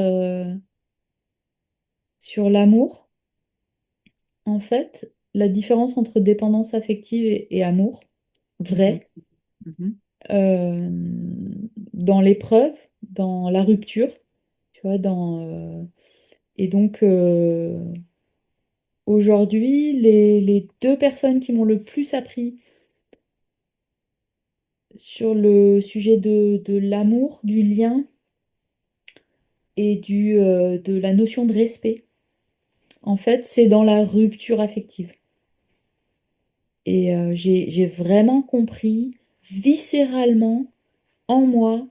sur l'amour. En fait, la différence entre dépendance affective et amour, Mhm, vrai, mhm. euh, dans l'épreuve, dans la rupture, tu vois, et donc aujourd'hui, les deux personnes qui m'ont le plus appris sur le sujet de l'amour, du lien et de la notion de respect, en fait, c'est dans la rupture affective. Et j'ai vraiment compris viscéralement en moi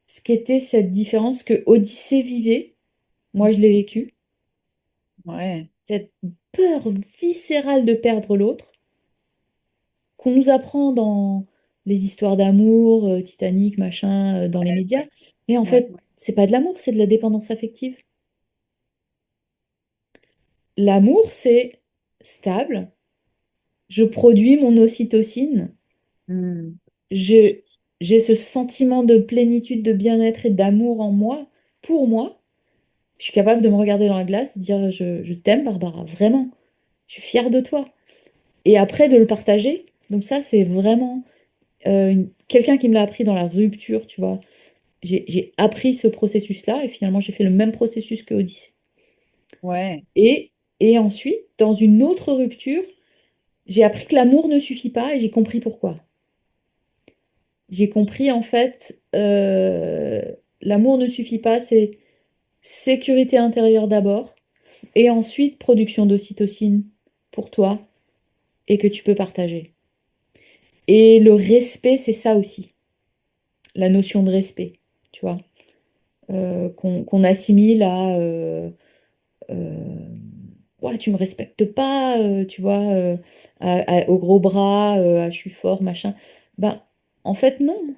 ce qu'était cette différence que Odyssée vivait. Moi, je l'ai vécu. Ouais, Cette peur viscérale de perdre l'autre, qu'on nous apprend dans les histoires d'amour, Titanic, machin, dans les médias. ouais, Mais en ouais. fait, c'est pas de l'amour, c'est de la dépendance affective. L'amour, c'est stable. Je produis mon ocytocine. Hmm. Je, j'ai ce sentiment de plénitude, de bien-être et d'amour en moi, pour moi. Je suis capable de me regarder dans la glace, de dire je t'aime, Barbara, vraiment. Je suis fière de toi. Et après, de le partager. Donc ça, c'est vraiment quelqu'un qui me l'a appris dans la rupture, tu vois. J'ai appris ce processus-là et finalement, j'ai fait le même processus que Odyssée. Ouais. Et, et ensuite, dans une autre rupture, j'ai appris que l'amour ne suffit pas et j'ai compris pourquoi. J'ai compris en fait, l'amour ne suffit pas, c'est sécurité intérieure d'abord et ensuite production d'ocytocine pour toi et que tu peux partager. Et le respect, c'est ça aussi, la notion de respect, tu vois, qu'on assimile à ouais, tu me respectes pas, tu vois, au gros bras, à je suis fort, machin. Ben, en fait, non.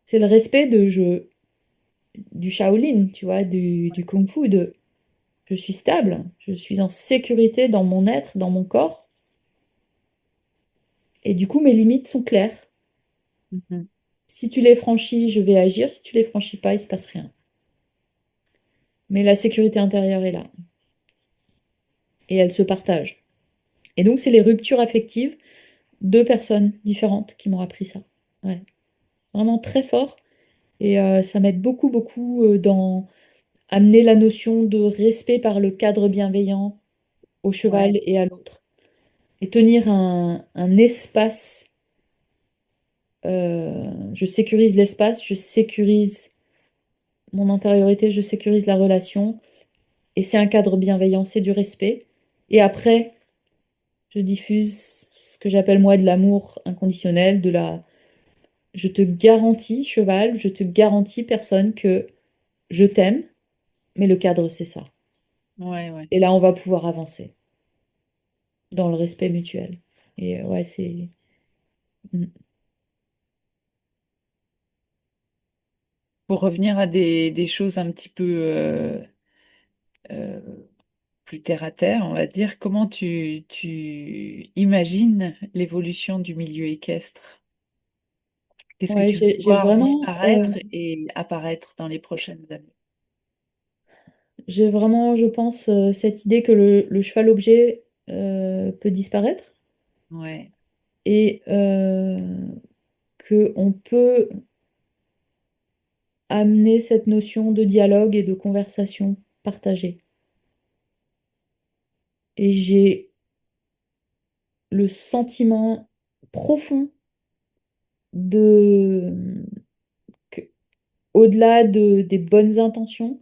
C'est le respect du Shaolin, tu vois, du Kung Fu, de je suis stable, je suis en sécurité dans mon être, dans mon corps, et du coup, mes limites sont claires. Mhm. Si tu les franchis, je vais agir. Si tu les franchis pas, il se passe rien. Mais la sécurité intérieure est là, et elle se partage. Et donc, c'est les ruptures affectives, deux personnes différentes qui m'ont appris ça. Ouais, vraiment très fort. Et ça m'aide beaucoup, beaucoup dans amener la notion de respect par le cadre bienveillant au Ouais, cheval et à l'autre. Et tenir un espace. Je sécurise l'espace, je sécurise mon intériorité, je sécurise la relation. Et c'est un cadre bienveillant, c'est du respect. Et après, je diffuse ce que j'appelle moi de l'amour inconditionnel, de la... Je te garantis, cheval, je te garantis, personne, que je t'aime, mais le cadre, c'est ça. ouais, ouais. Et là, on va pouvoir avancer dans le respect mutuel. Et ouais, c'est... Mm. Pour revenir à des choses un petit peu euh, plus terre à terre, on va dire, comment tu imagines l'évolution du milieu équestre? Qu'est-ce que Ouais, tu veux j'ai voir vraiment, disparaître et apparaître dans les prochaines années? j'ai vraiment, je pense, cette idée que le cheval-objet peut disparaître Ouais, et que on peut amener cette notion de dialogue et de conversation partagée. Et j'ai le sentiment profond de que, au-delà des bonnes intentions,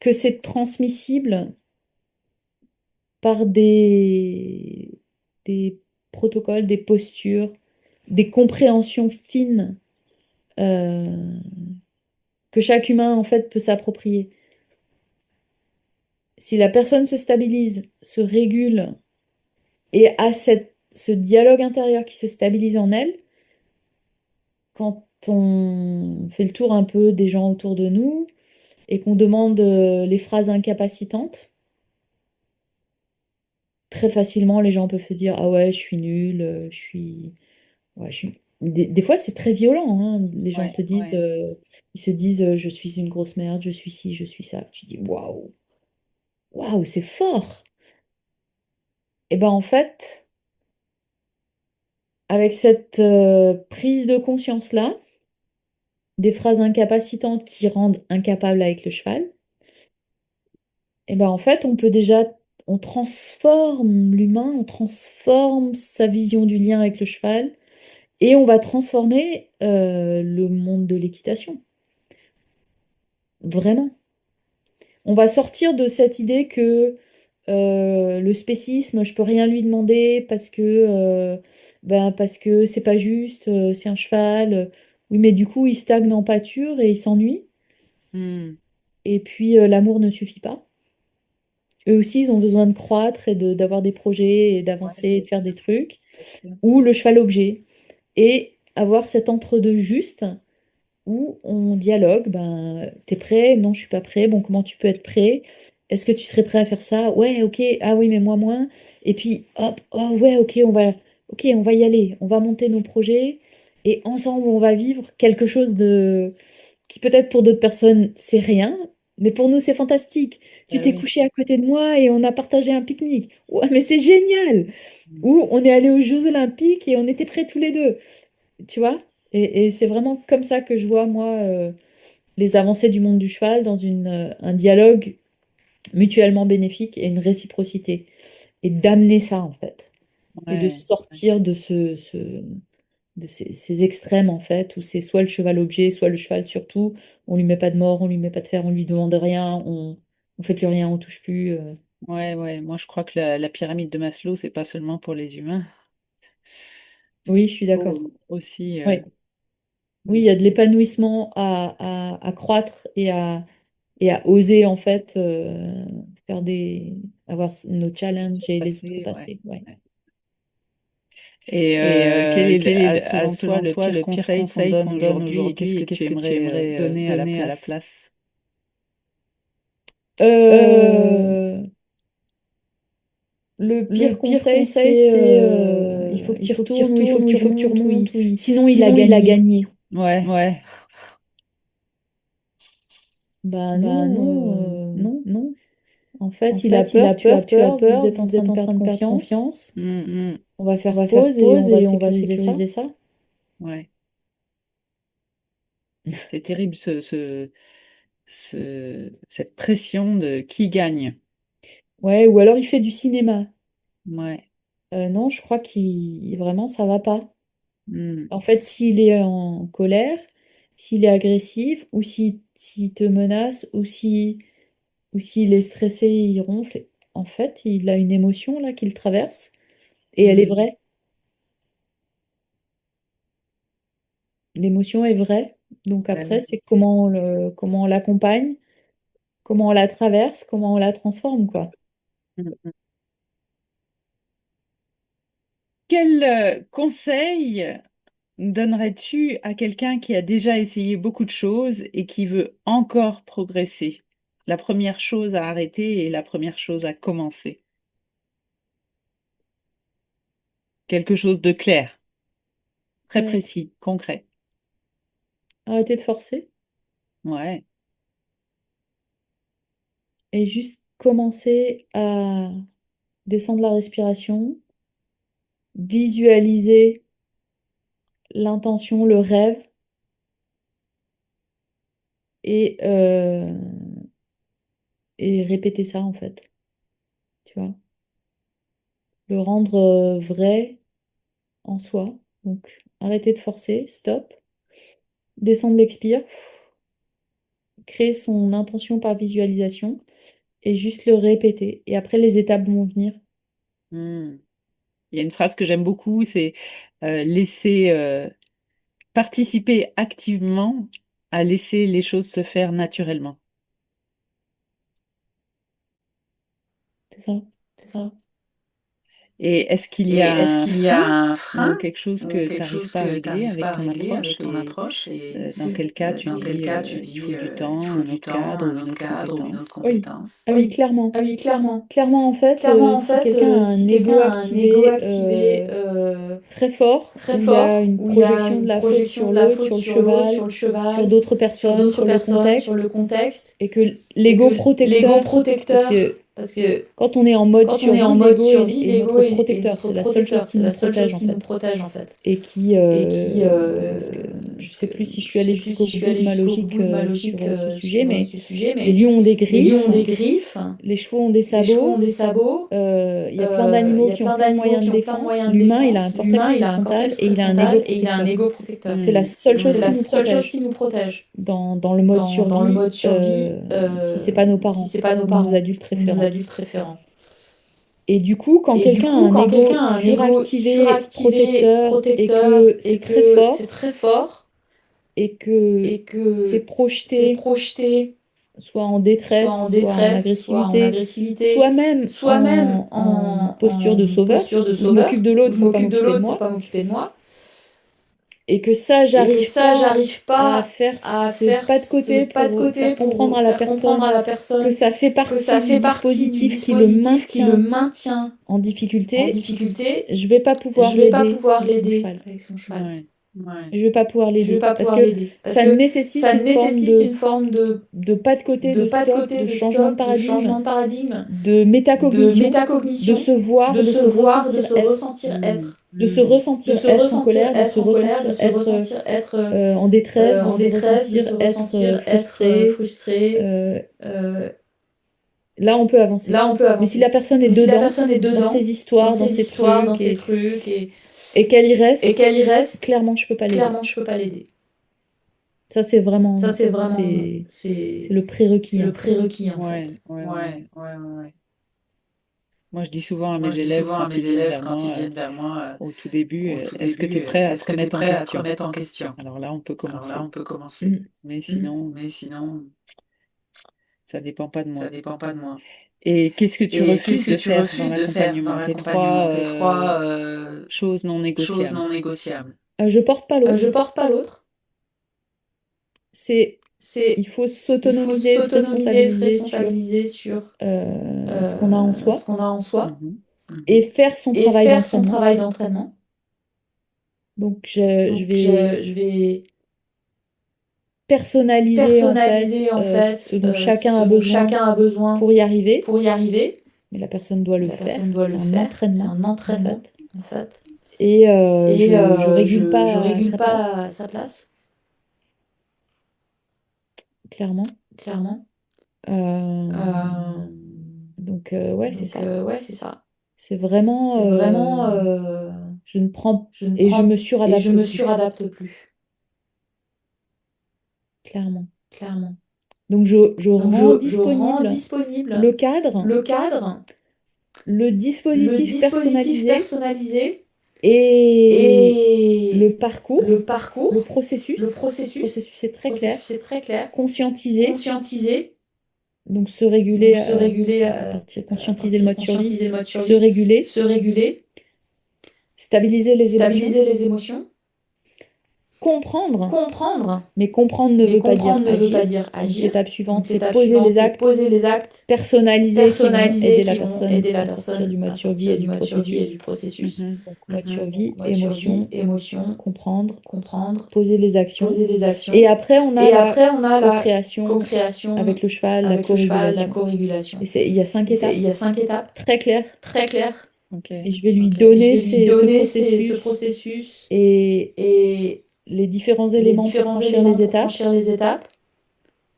que c'est transmissible par des protocoles, des postures, des compréhensions fines euh, que chaque humain en fait peut s'approprier. Si la personne se stabilise, se régule et a ce dialogue intérieur qui se stabilise en elle, quand on fait le tour un peu des gens autour de nous et qu'on demande les phrases incapacitantes, très facilement, les gens peuvent se dire, ah ouais, je suis nulle, je suis... Ouais, des fois, c'est très violent, hein. Les gens Ouais, te disent, ouais. ils se disent, je suis une grosse merde, je suis ci, je suis ça. Tu dis, waouh, waouh, c'est fort. Et ben en fait, avec cette prise de conscience-là, des phrases incapacitantes qui rendent incapable avec le cheval, et ben en fait, on peut déjà, on transforme l'humain, on transforme sa vision du lien avec le cheval, et on va transformer le monde de l'équitation. Vraiment. On va sortir de cette idée que le spécisme, je peux rien lui demander parce que c'est pas juste, c'est un cheval. Oui, mais du coup, il stagne en pâture et il s'ennuie. Hmm. Et puis, l'amour ne suffit pas. Eux aussi, ils ont besoin de croître et d'avoir des projets et Ouais, d'avancer et c'est de faire des sûr, trucs. c'est sûr. Ou le cheval objet. Et avoir cet entre-deux juste où on dialogue, ben, t'es prêt? Non, je suis pas prêt. Bon, comment tu peux être prêt? Est-ce que tu serais prêt à faire ça? Ouais, ok. Ah oui, mais moi moins. Et puis, hop, oh ouais, ok, on va y aller. On va monter nos projets et ensemble, on va vivre quelque chose de qui peut-être pour d'autres personnes, c'est rien, mais pour nous, c'est fantastique. Tu Bah t'es oui. couché à côté de moi et on a partagé un pique-nique. Ouais, mais c'est génial! Ou on est allé aux Jeux Olympiques et on était prêts tous les deux. Tu vois? Et c'est vraiment comme ça que je vois, moi, les avancées du monde du cheval dans un dialogue mutuellement bénéfique et une réciprocité. Et d'amener ça, en fait. Et de Ouais, sortir de ces extrêmes, en fait, où c'est soit le cheval objet, soit le cheval surtout. On lui met pas de mort, on lui met pas de fer, on lui demande rien, on fait plus rien, on touche plus. ouais, ouais. Moi, je crois que la pyramide de Maslow, c'est pas seulement pour les humains. Oui, je suis d'accord. Aussi, Oui. Oui, il y a de aussi l'épanouissement à croître et à oser en fait faire avoir nos challenges et les passer, ouais. outrepasser. Ouais. Ouais. Et quel est, selon toi, Selon le toi pire le pire conseil qu'on conseil donne qu'on donne aujourd'hui et qu'est-ce aujourd'hui que et tu qu'est-ce que tu aimerais aimerais donner à la donner à la place? place? Euh, le Le pire pire conseil, conseil, c'est c'est il faut que tu il faut que tu retournes ou il faut retournes que ou tu il faut que tu remontes ou remontes. Oui. sinon il a Sinon, il a gagné. gagné. Ouais. Ouais. Bah Bah non, non, non. non. En En fait, il a fait, il a peur, peur, tu as vous peur, êtes en vous train êtes de en train perdre de perdre confiance. confiance. Mm, On va On faire va faire pause et on pause va et on va sécuriser ça. sécuriser ça. ouais. C'est terrible cette pression de qui gagne. Ouais, ou alors il fait du cinéma. Ouais. Non, je crois qu'il vraiment ça va pas. Mm. En fait, s'il est en colère, s'il est agressif, ou s'il te menace, ou s'il est stressé, il ronfle, en fait, il a une émotion là qu'il traverse et elle est Mm. vraie. L'émotion est vraie. Donc Bah après, oui. c'est comment on l'accompagne, comment on la traverse, comment on la transforme, quoi. Mm. Quel conseil donnerais-tu à quelqu'un qui a déjà essayé beaucoup de choses et qui veut encore progresser? La première chose à arrêter et la première chose à commencer. Quelque chose de clair, très Ouais. précis, concret. Arrêter de forcer Ouais. et juste commencer à descendre la respiration, visualiser l'intention, le rêve et, et répéter ça en fait, tu vois. Le rendre vrai en soi. Donc arrêter de forcer, stop, descendre l'expire, créer son intention par visualisation et juste le répéter. Et après les étapes vont venir. Hmm. Il y a une phrase que j'aime beaucoup, c'est laisser participer activement à laisser les choses se faire naturellement. C'est ça. C'est ça. Et est-ce qu'il y Et a est-ce un qu'il y a frein un ou frein quelque chose ou que tu quelque n'arrives chose pas à que tu régler n'arrives pas avec à ton régler avec approche? ton Et approche? Et dans quel cas tu dans quel dis cas tu il dis faut du il temps, faut un du autre temps, cadre ou un une autre autre cadre ou une autre compétence? Oui, compétence? ah oui, clairement. Ah oui, clairement. Clairement, en fait, Clairement, en si fait, quelqu'un a un si quelqu'un ego a un ego activé activé très fort, très où il y a fort, une où il y a projection de une la faute projection sur de la l'autre, faute sur le sur l'autre, sur cheval, le sur cheval, d'autres sur personnes, d'autres sur le personnes, sur contexte, le contexte, et que et l'ego que l'ego protecteur, parce protecteur, que parce que quand on est en mode quand on est en survie, mode l'ego survie, est l'ego notre est protecteur, notre c'est la seule chose protecteur, qui c'est nous la seule chose protège en qui nous fait, protège en fait. et qui, Et qui, parce que je parce sais que plus si je suis je allée sais plus si jusqu'au je suis bout de allée ma jusqu'au logique bout de ma sur logique ce sujet, sur mais ce sujet, les mais lions ont des les lions griffes, ont des griffes, les chevaux ont des les chevaux ont sabots. des sabots. Il y a plein Il d'animaux y a qui ont plein plein de d'animaux moyens qui de ont plein de défense. moyens de L'humain, il a un défense. cortex L'humain, il a un préfrontal cortex et il a un ego préfrontal et il a un protecteur. ego protecteur. C'est la seule chose C'est qui la nous seule chose protège. qui nous protège. Dans le mode Dans le survie, mode survie, si c'est pas nos si parents c'est pas nos ou nos parents adultes ou nos référents. adultes référents. Et du coup, quand Et du quelqu'un a coup, un quand ego quelqu'un a un ego suractivé, suractivé, protecteur, et protecteur, que et c'est très que c'est fort, très fort, et que et c'est que c'est projeté projeté soit en soit en détresse, soit en détresse, soit en agressivité, agressivité, soit même soit même en posture de en sauveur, posture de où je m'occupe sauveur, de où l'autre je pour pas m'occupe de m'occuper de l'autre pour moi, pas m'occuper de moi, et que ça, et que j'arrive ça, pas j'arrive à pas faire à ce faire pas de ce côté pas de pour côté faire comprendre pour à la faire comprendre à personne la que personne ça fait que ça partie du fait partie du dispositif qui le dispositif qui le maintient maintient en en difficulté, difficulté, je vais pas pouvoir je vais pas l'aider pouvoir avec son l'aider cheval. avec son cheval. Ouais. Ouais. Je vais pas pouvoir Je vais l'aider pas parce pouvoir que l'aider parce ça que nécessite ça une forme nécessite une forme de pas de côté, de de pas de stop, côté, de de changement de stop, de paradigme, changement de paradigme, de de métacognition, de métacognition, se voir, de de se se voir, de ressentir se être, ressentir être, de ressentir se être en ressentir colère, de se être en colère, de ressentir se être ressentir être en détresse, de en se détresse, de ressentir se être ressentir être frustré. frustré. euh, Euh, Là, on peut avancer. Là, on peut Mais si la avancer. personne est Mais si la dedans, personne est dans dedans, ses dans histoires, dans ses ses histoires, dans trucs, ses trucs, et qu'elle y et reste, qu'elle y reste, clairement, je peux pas l'aider. clairement, je peux pas l'aider. Ça, c'est Ça, vraiment, c'est vraiment, c'est le prérequis, c'est le en fait. prérequis, en Ouais, fait. ouais, ouais, ouais. Ouais. Moi, je dis souvent à Moi, mes je dis élèves souvent à quand ils mes viennent élèves vers quand ils moi viennent vers moi au tout début, au tout est-ce que tu début, es prêt à te est-ce que tu es remettre en prêt à te question? remettre en question? Alors là, on peut Alors là, commencer. on peut commencer. Mm. Mais sinon, Mais sinon, ça dépend pas de ça moi. dépend pas de moi. Et qu'est-ce que tu Et qu'est-ce refuses que de tu faire dans refuses de faire dans l'accompagnement? Tes l'accompagnement? trois Tes trois choses non choses négociables. non négociables. Je porte pas Je l'autre. porte pas l'autre. C'est, C'est il faut il faut s'autonomiser et se s'autonomiser et se responsabiliser sur responsabiliser sur ce qu'on a en ce soi qu'on a en soi Mhm. et faire son et travail faire son d'entraînement. travail d'entraînement. Donc, je Donc, vais je vais personnaliser en fait personnaliser en ce fait dont chacun ce a dont besoin chacun a besoin pour y arriver, pour y arriver. mais la personne doit Mais le la faire. personne doit C'est le un faire. C'est entraînement un en entraînement fait. en fait. Et Et je régule je pas à régule sa place, pas à sa place, clairement. clairement. Euh, Euh, donc, ouais, c'est donc, ça. ouais, c'est ça. C'est vraiment, C'est vraiment, je ne prends je ne et je me prends et je suradapte me plus, suradapte plus, clairement. clairement. Donc, je Donc, rends je rends disponible disponible le cadre, le cadre, le le dispositif dispositif personnalisé personnalisé et le et parcours, le le parcours, le processus. Le processus. processus est très clair. Processus est très clair. Conscientiser, Conscientiser, donc se réguler donc se réguler à partir, à conscientiser le partir mode survie, conscientiser le mode se survie, réguler, se réguler, stabiliser les émotions, stabiliser les émotions, comprendre. comprendre. Mais comprendre ne Mais veut pas dire comprendre ne veut pas agir. dire Donc agir. l'étape suivante, Donc c'est l'étape poser suivante, les c'est actes poser les actes personnalisés qui vont aider personnalisés la qui vont personne aider la à sortir du personne mode à survie et sortir du du mode survie et du processus. processus. Mhm. Donc mode Donc survie, mode survie, émotion, émotion, comprendre, comprendre, poser les actions. poser les Et actions. après, on a Et la après, on a la co-création co-création avec le cheval, la avec le cheval, la co-régulation. co-régulation. Et il y a 5 Il étapes y a 5 étapes très claires. très claires. Ok. Et je vais lui Ok. Et je donner vais lui ce donner ce processus processus et et les différents les éléments pour différents franchir éléments les pour étapes. franchir les étapes.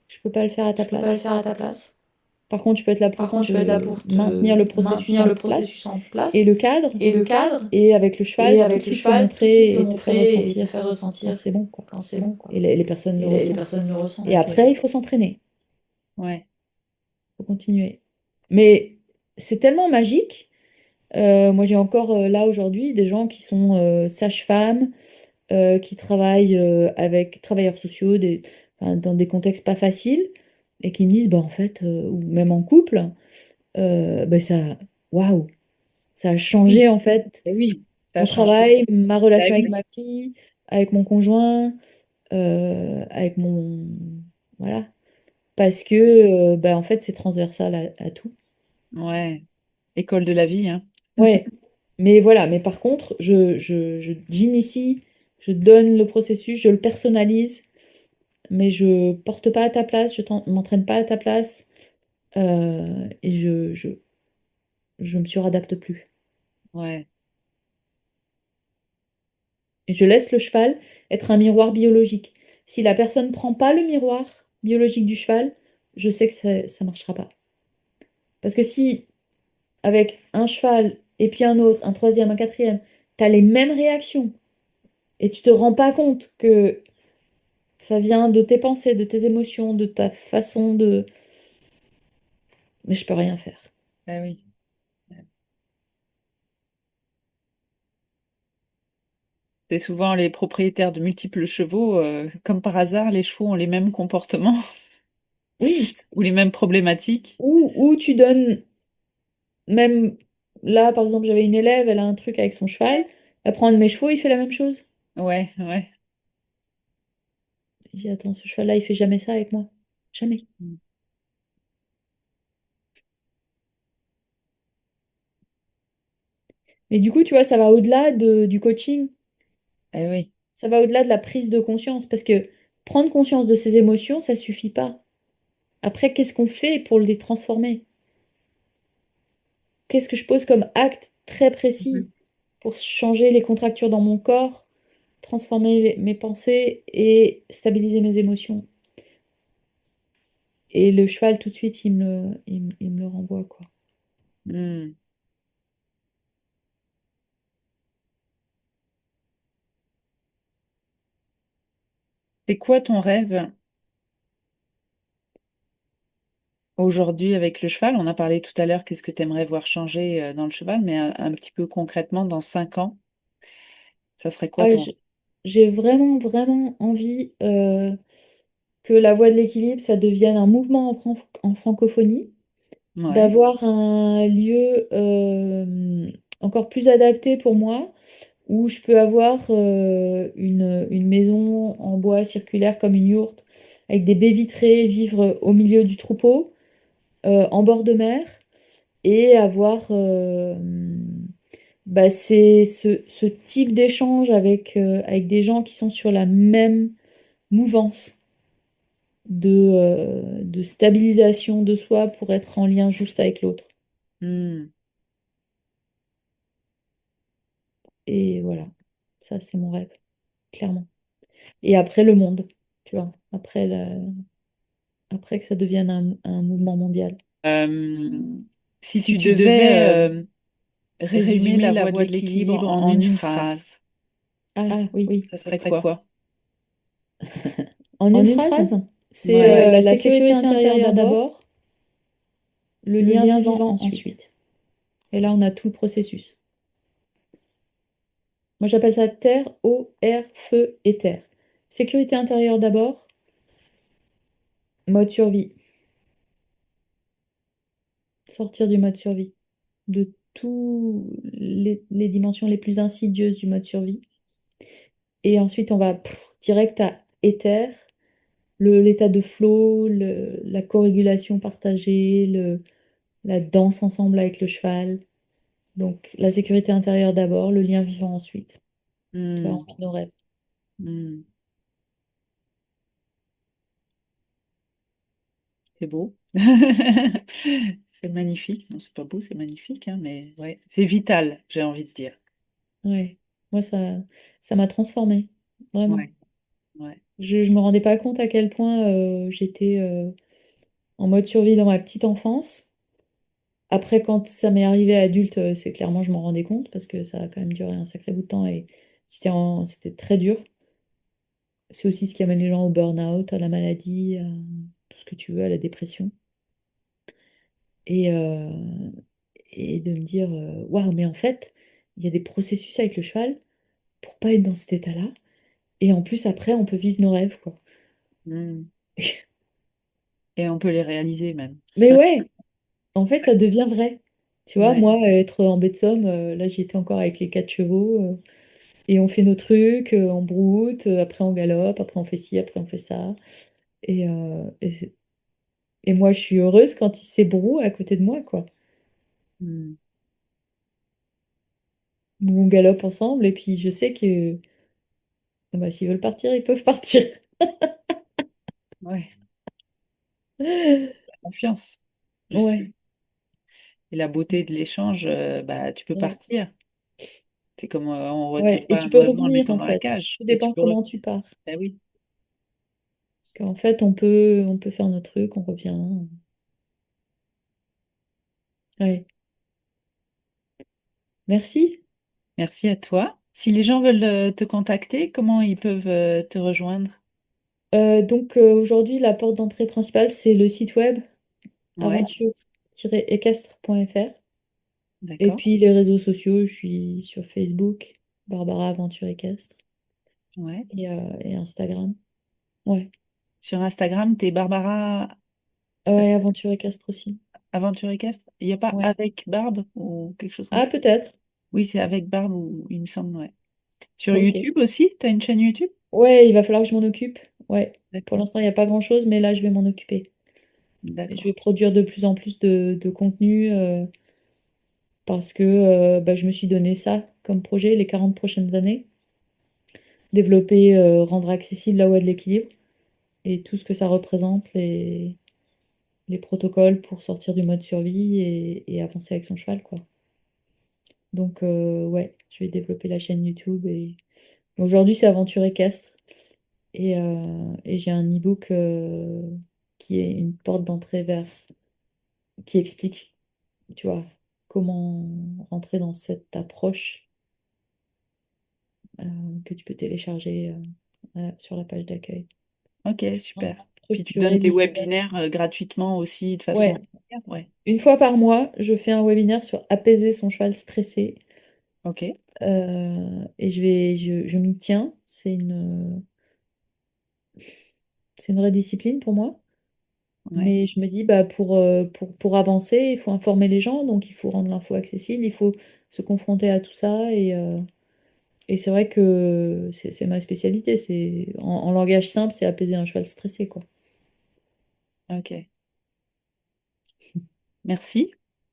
Je peux pas le faire à ta Je peux pas le place. faire à ta place. Par contre, je peux être là Par pour contre, je peux être là te pour maintenir le te processus maintenir en le place processus en et place le cadre, et le cadre, et avec le cheval, et tout de avec le suite te cheval, tout de suite te montrer et te faire montrer et te ressentir faire quand ressentir c'est bon, quoi. quand c'est bon, quoi. Et les personnes le Et les ressentent. personnes le ressentent. Et Ok. après, il faut s'entraîner, Ouais. il faut continuer. Mais c'est tellement magique. Moi, j'ai encore là aujourd'hui des gens qui sont sages-femmes, qui travaillent avec travailleurs sociaux enfin, dans des contextes pas faciles et qui me disent, bah, en fait, ou même en couple, bah, ça, waouh! Ça a Oui. changé en fait Et oui, ça mon change tout. travail, ma Bah relation avec oui. ma fille, avec mon conjoint, avec mon... Voilà. Parce que, bah, en fait, c'est transversal à tout. Ouais. École de la vie, hein. Ouais. Mais voilà. Mais par contre, j'initie, je donne le processus, je le personnalise, mais je porte pas à ta place, m'entraîne pas à ta place, et je me suradapte plus. Ouais. Et je laisse le cheval être un miroir biologique. Si la personne prend pas le miroir biologique du cheval, je sais que ça marchera pas. Parce que si avec un cheval et puis un autre, un troisième, un quatrième, tu as les mêmes réactions et tu te rends pas compte que ça vient de tes pensées, de tes émotions, de ta façon de... Mais je peux rien faire. Ah oui. C'est souvent les propriétaires de multiples chevaux, comme par hasard, les chevaux ont les mêmes comportements Oui, ou les mêmes problématiques. ou tu donnes même... Là, par exemple, j'avais une élève, elle a un truc avec son cheval, elle prend un de mes chevaux, il fait la même chose. Ouais, ouais. Je dis, attends, ce cheval-là, il fait jamais ça avec moi. Jamais. Mm. Mais du coup, tu vois, ça va au-delà du coaching, Eh oui. ça va au-delà de la prise de conscience, parce que prendre conscience de ses émotions, ça suffit pas. Après, qu'est-ce qu'on fait pour les transformer? Qu'est-ce que je pose comme acte très précis Mhm. pour changer les contractures dans mon corps, transformer mes pensées et stabiliser mes émotions? Et le cheval, tout de suite, il me le renvoie, quoi. Mm. C'est quoi ton rêve aujourd'hui avec le cheval? On a parlé tout à l'heure, qu'est-ce que tu aimerais voir changer dans le cheval, mais un petit peu concrètement, dans 5 ans, ça serait quoi Ah, ton... j'ai vraiment, vraiment envie que la voie de l'équilibre, ça devienne un mouvement en francophonie, Ouais. d'avoir un lieu encore plus adapté pour moi, où je peux avoir une maison en bois circulaire comme une yourte, avec des baies vitrées, vivre au milieu du troupeau, en bord de mer, et avoir bah, c'est ce type d'échange avec des gens qui sont sur la même mouvance de stabilisation de soi pour être en lien juste avec l'autre. Mm. Et voilà, ça c'est mon rêve, clairement. Et après le monde, tu vois, après que ça devienne un mouvement mondial. Euh, si Si tu tu devais devais résumer résumer la la voie de voie de l'équilibre l'équilibre en en une une phrase, phrase. Ah oui, ça ça serait serait quoi? quoi? En une phrase, c'est Ouais. la sécurité intérieure d'abord, le le lien lien vivant vivant ensuite. ensuite. Et là, on a tout le processus. Moi, j'appelle ça terre, eau, air, feu et terre. Sécurité intérieure d'abord, mode survie. Sortir du mode survie, de tous les dimensions les plus insidieuses du mode survie. Et ensuite, on va direct à éther, l'état de flow, la co-régulation partagée, la danse ensemble avec le cheval. Donc, la sécurité intérieure d'abord, le lien vivant ensuite. Tu vois, on Mm. vit nos rêves. Mm. C'est beau. C'est magnifique. Non, c'est pas beau, c'est magnifique, hein, mais ouais, c'est vital, j'ai envie de dire. Ouais. Moi, ça m'a transformée, vraiment. Ouais, ouais. Je me rendais pas compte à quel point j'étais en mode survie dans ma petite enfance. Après, quand ça m'est arrivé adulte, c'est clairement, je m'en rendais compte parce que ça a quand même duré un sacré bout de temps et c'était très dur. C'est aussi ce qui amène les gens au burn-out, à la maladie, à tout ce que tu veux, à la dépression. Et, euh, et de me dire, waouh, mais en fait, il y a des processus avec le cheval pour pas être dans cet état-là. Et en plus, après, on peut vivre nos rêves, quoi. Mm. Et on peut les réaliser même. Mais ouais, en fait, ça devient vrai. Tu vois, Ouais. moi, être en baie de Somme, là, j'y étais encore avec les 4 chevaux. Et on fait nos trucs, on broute, après on galope, après on fait ci, après on fait ça. Et moi, je suis heureuse quand il s'ébroue à côté de moi, quoi. Hmm. Où on galope ensemble, et puis je sais que bah, s'ils veulent partir, ils peuvent partir. Ouais. La confiance, justement. Ouais, Et la beauté de l'échange, bah, tu peux ouais, partir. C'est comme on retire ouais. Et pas tu un peux oiseau en le revenir, mettant en dans la fait. cage. Tout Et tu dépend peux comment tu pars. Ben oui. Qu'en fait, on peut faire nos trucs, on revient. Ouais. Merci. Merci à toi. Si les gens veulent te contacter, comment ils peuvent te rejoindre? Donc aujourd'hui, la porte d'entrée principale, c'est le site web Ouais, aventure-équestre.fr. Et d'accord. puis les réseaux sociaux, je suis sur Facebook, Barbara Aventure Équestre, Ouais. et Instagram. Ouais. Sur Instagram, t'es Barbara Ouais, Aventure Équestre aussi. Aventure Équestre. Il n'y a pas Ouais. avec Barbe ou quelque chose comme Ah, ça? peut-être. Oui, c'est avec Barbe, ou, il me semble, ouais. Sur Ok. YouTube aussi? T'as une chaîne YouTube? Ouais, il va falloir que je m'en occupe. Ouais. Pour D'accord, l'instant, il n'y a pas grand-chose, mais là, je vais m'en occuper. Et je vais d'accord. produire de plus en plus de contenu parce que bah, je me suis donné ça comme projet les 40 prochaines années. Développer, rendre accessible la voie de l'équilibre et tout ce que ça représente, les protocoles pour sortir du mode survie et avancer avec son cheval, quoi. Donc, ouais, je vais développer la chaîne YouTube. Et aujourd'hui, c'est Aventure équestre. Et j'ai un e-book qui est une porte d'entrée qui explique, tu vois, comment rentrer dans cette approche euh, que tu peux télécharger sur la page d'accueil. Ok, Hein, super. Puis tu structurer donnes tes l'univers. webinaires gratuitement aussi de façon Ouais, régulière? Ouais. une fois par mois, je fais un webinaire sur apaiser son cheval stressé. Ok, Et je m'y tiens. C'est une vraie discipline pour moi. ouais. Mais je me dis, bah, pour avancer, il faut informer les gens, donc il faut rendre l'info accessible, il faut se confronter à tout ça. Et c'est vrai que c'est ma spécialité. En langage simple, c'est apaiser un cheval stressé, quoi. Ok. Merci.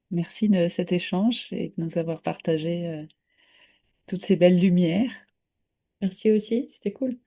Merci de cet échange et de nous avoir partagé toutes ces belles lumières. Merci aussi, c'était cool.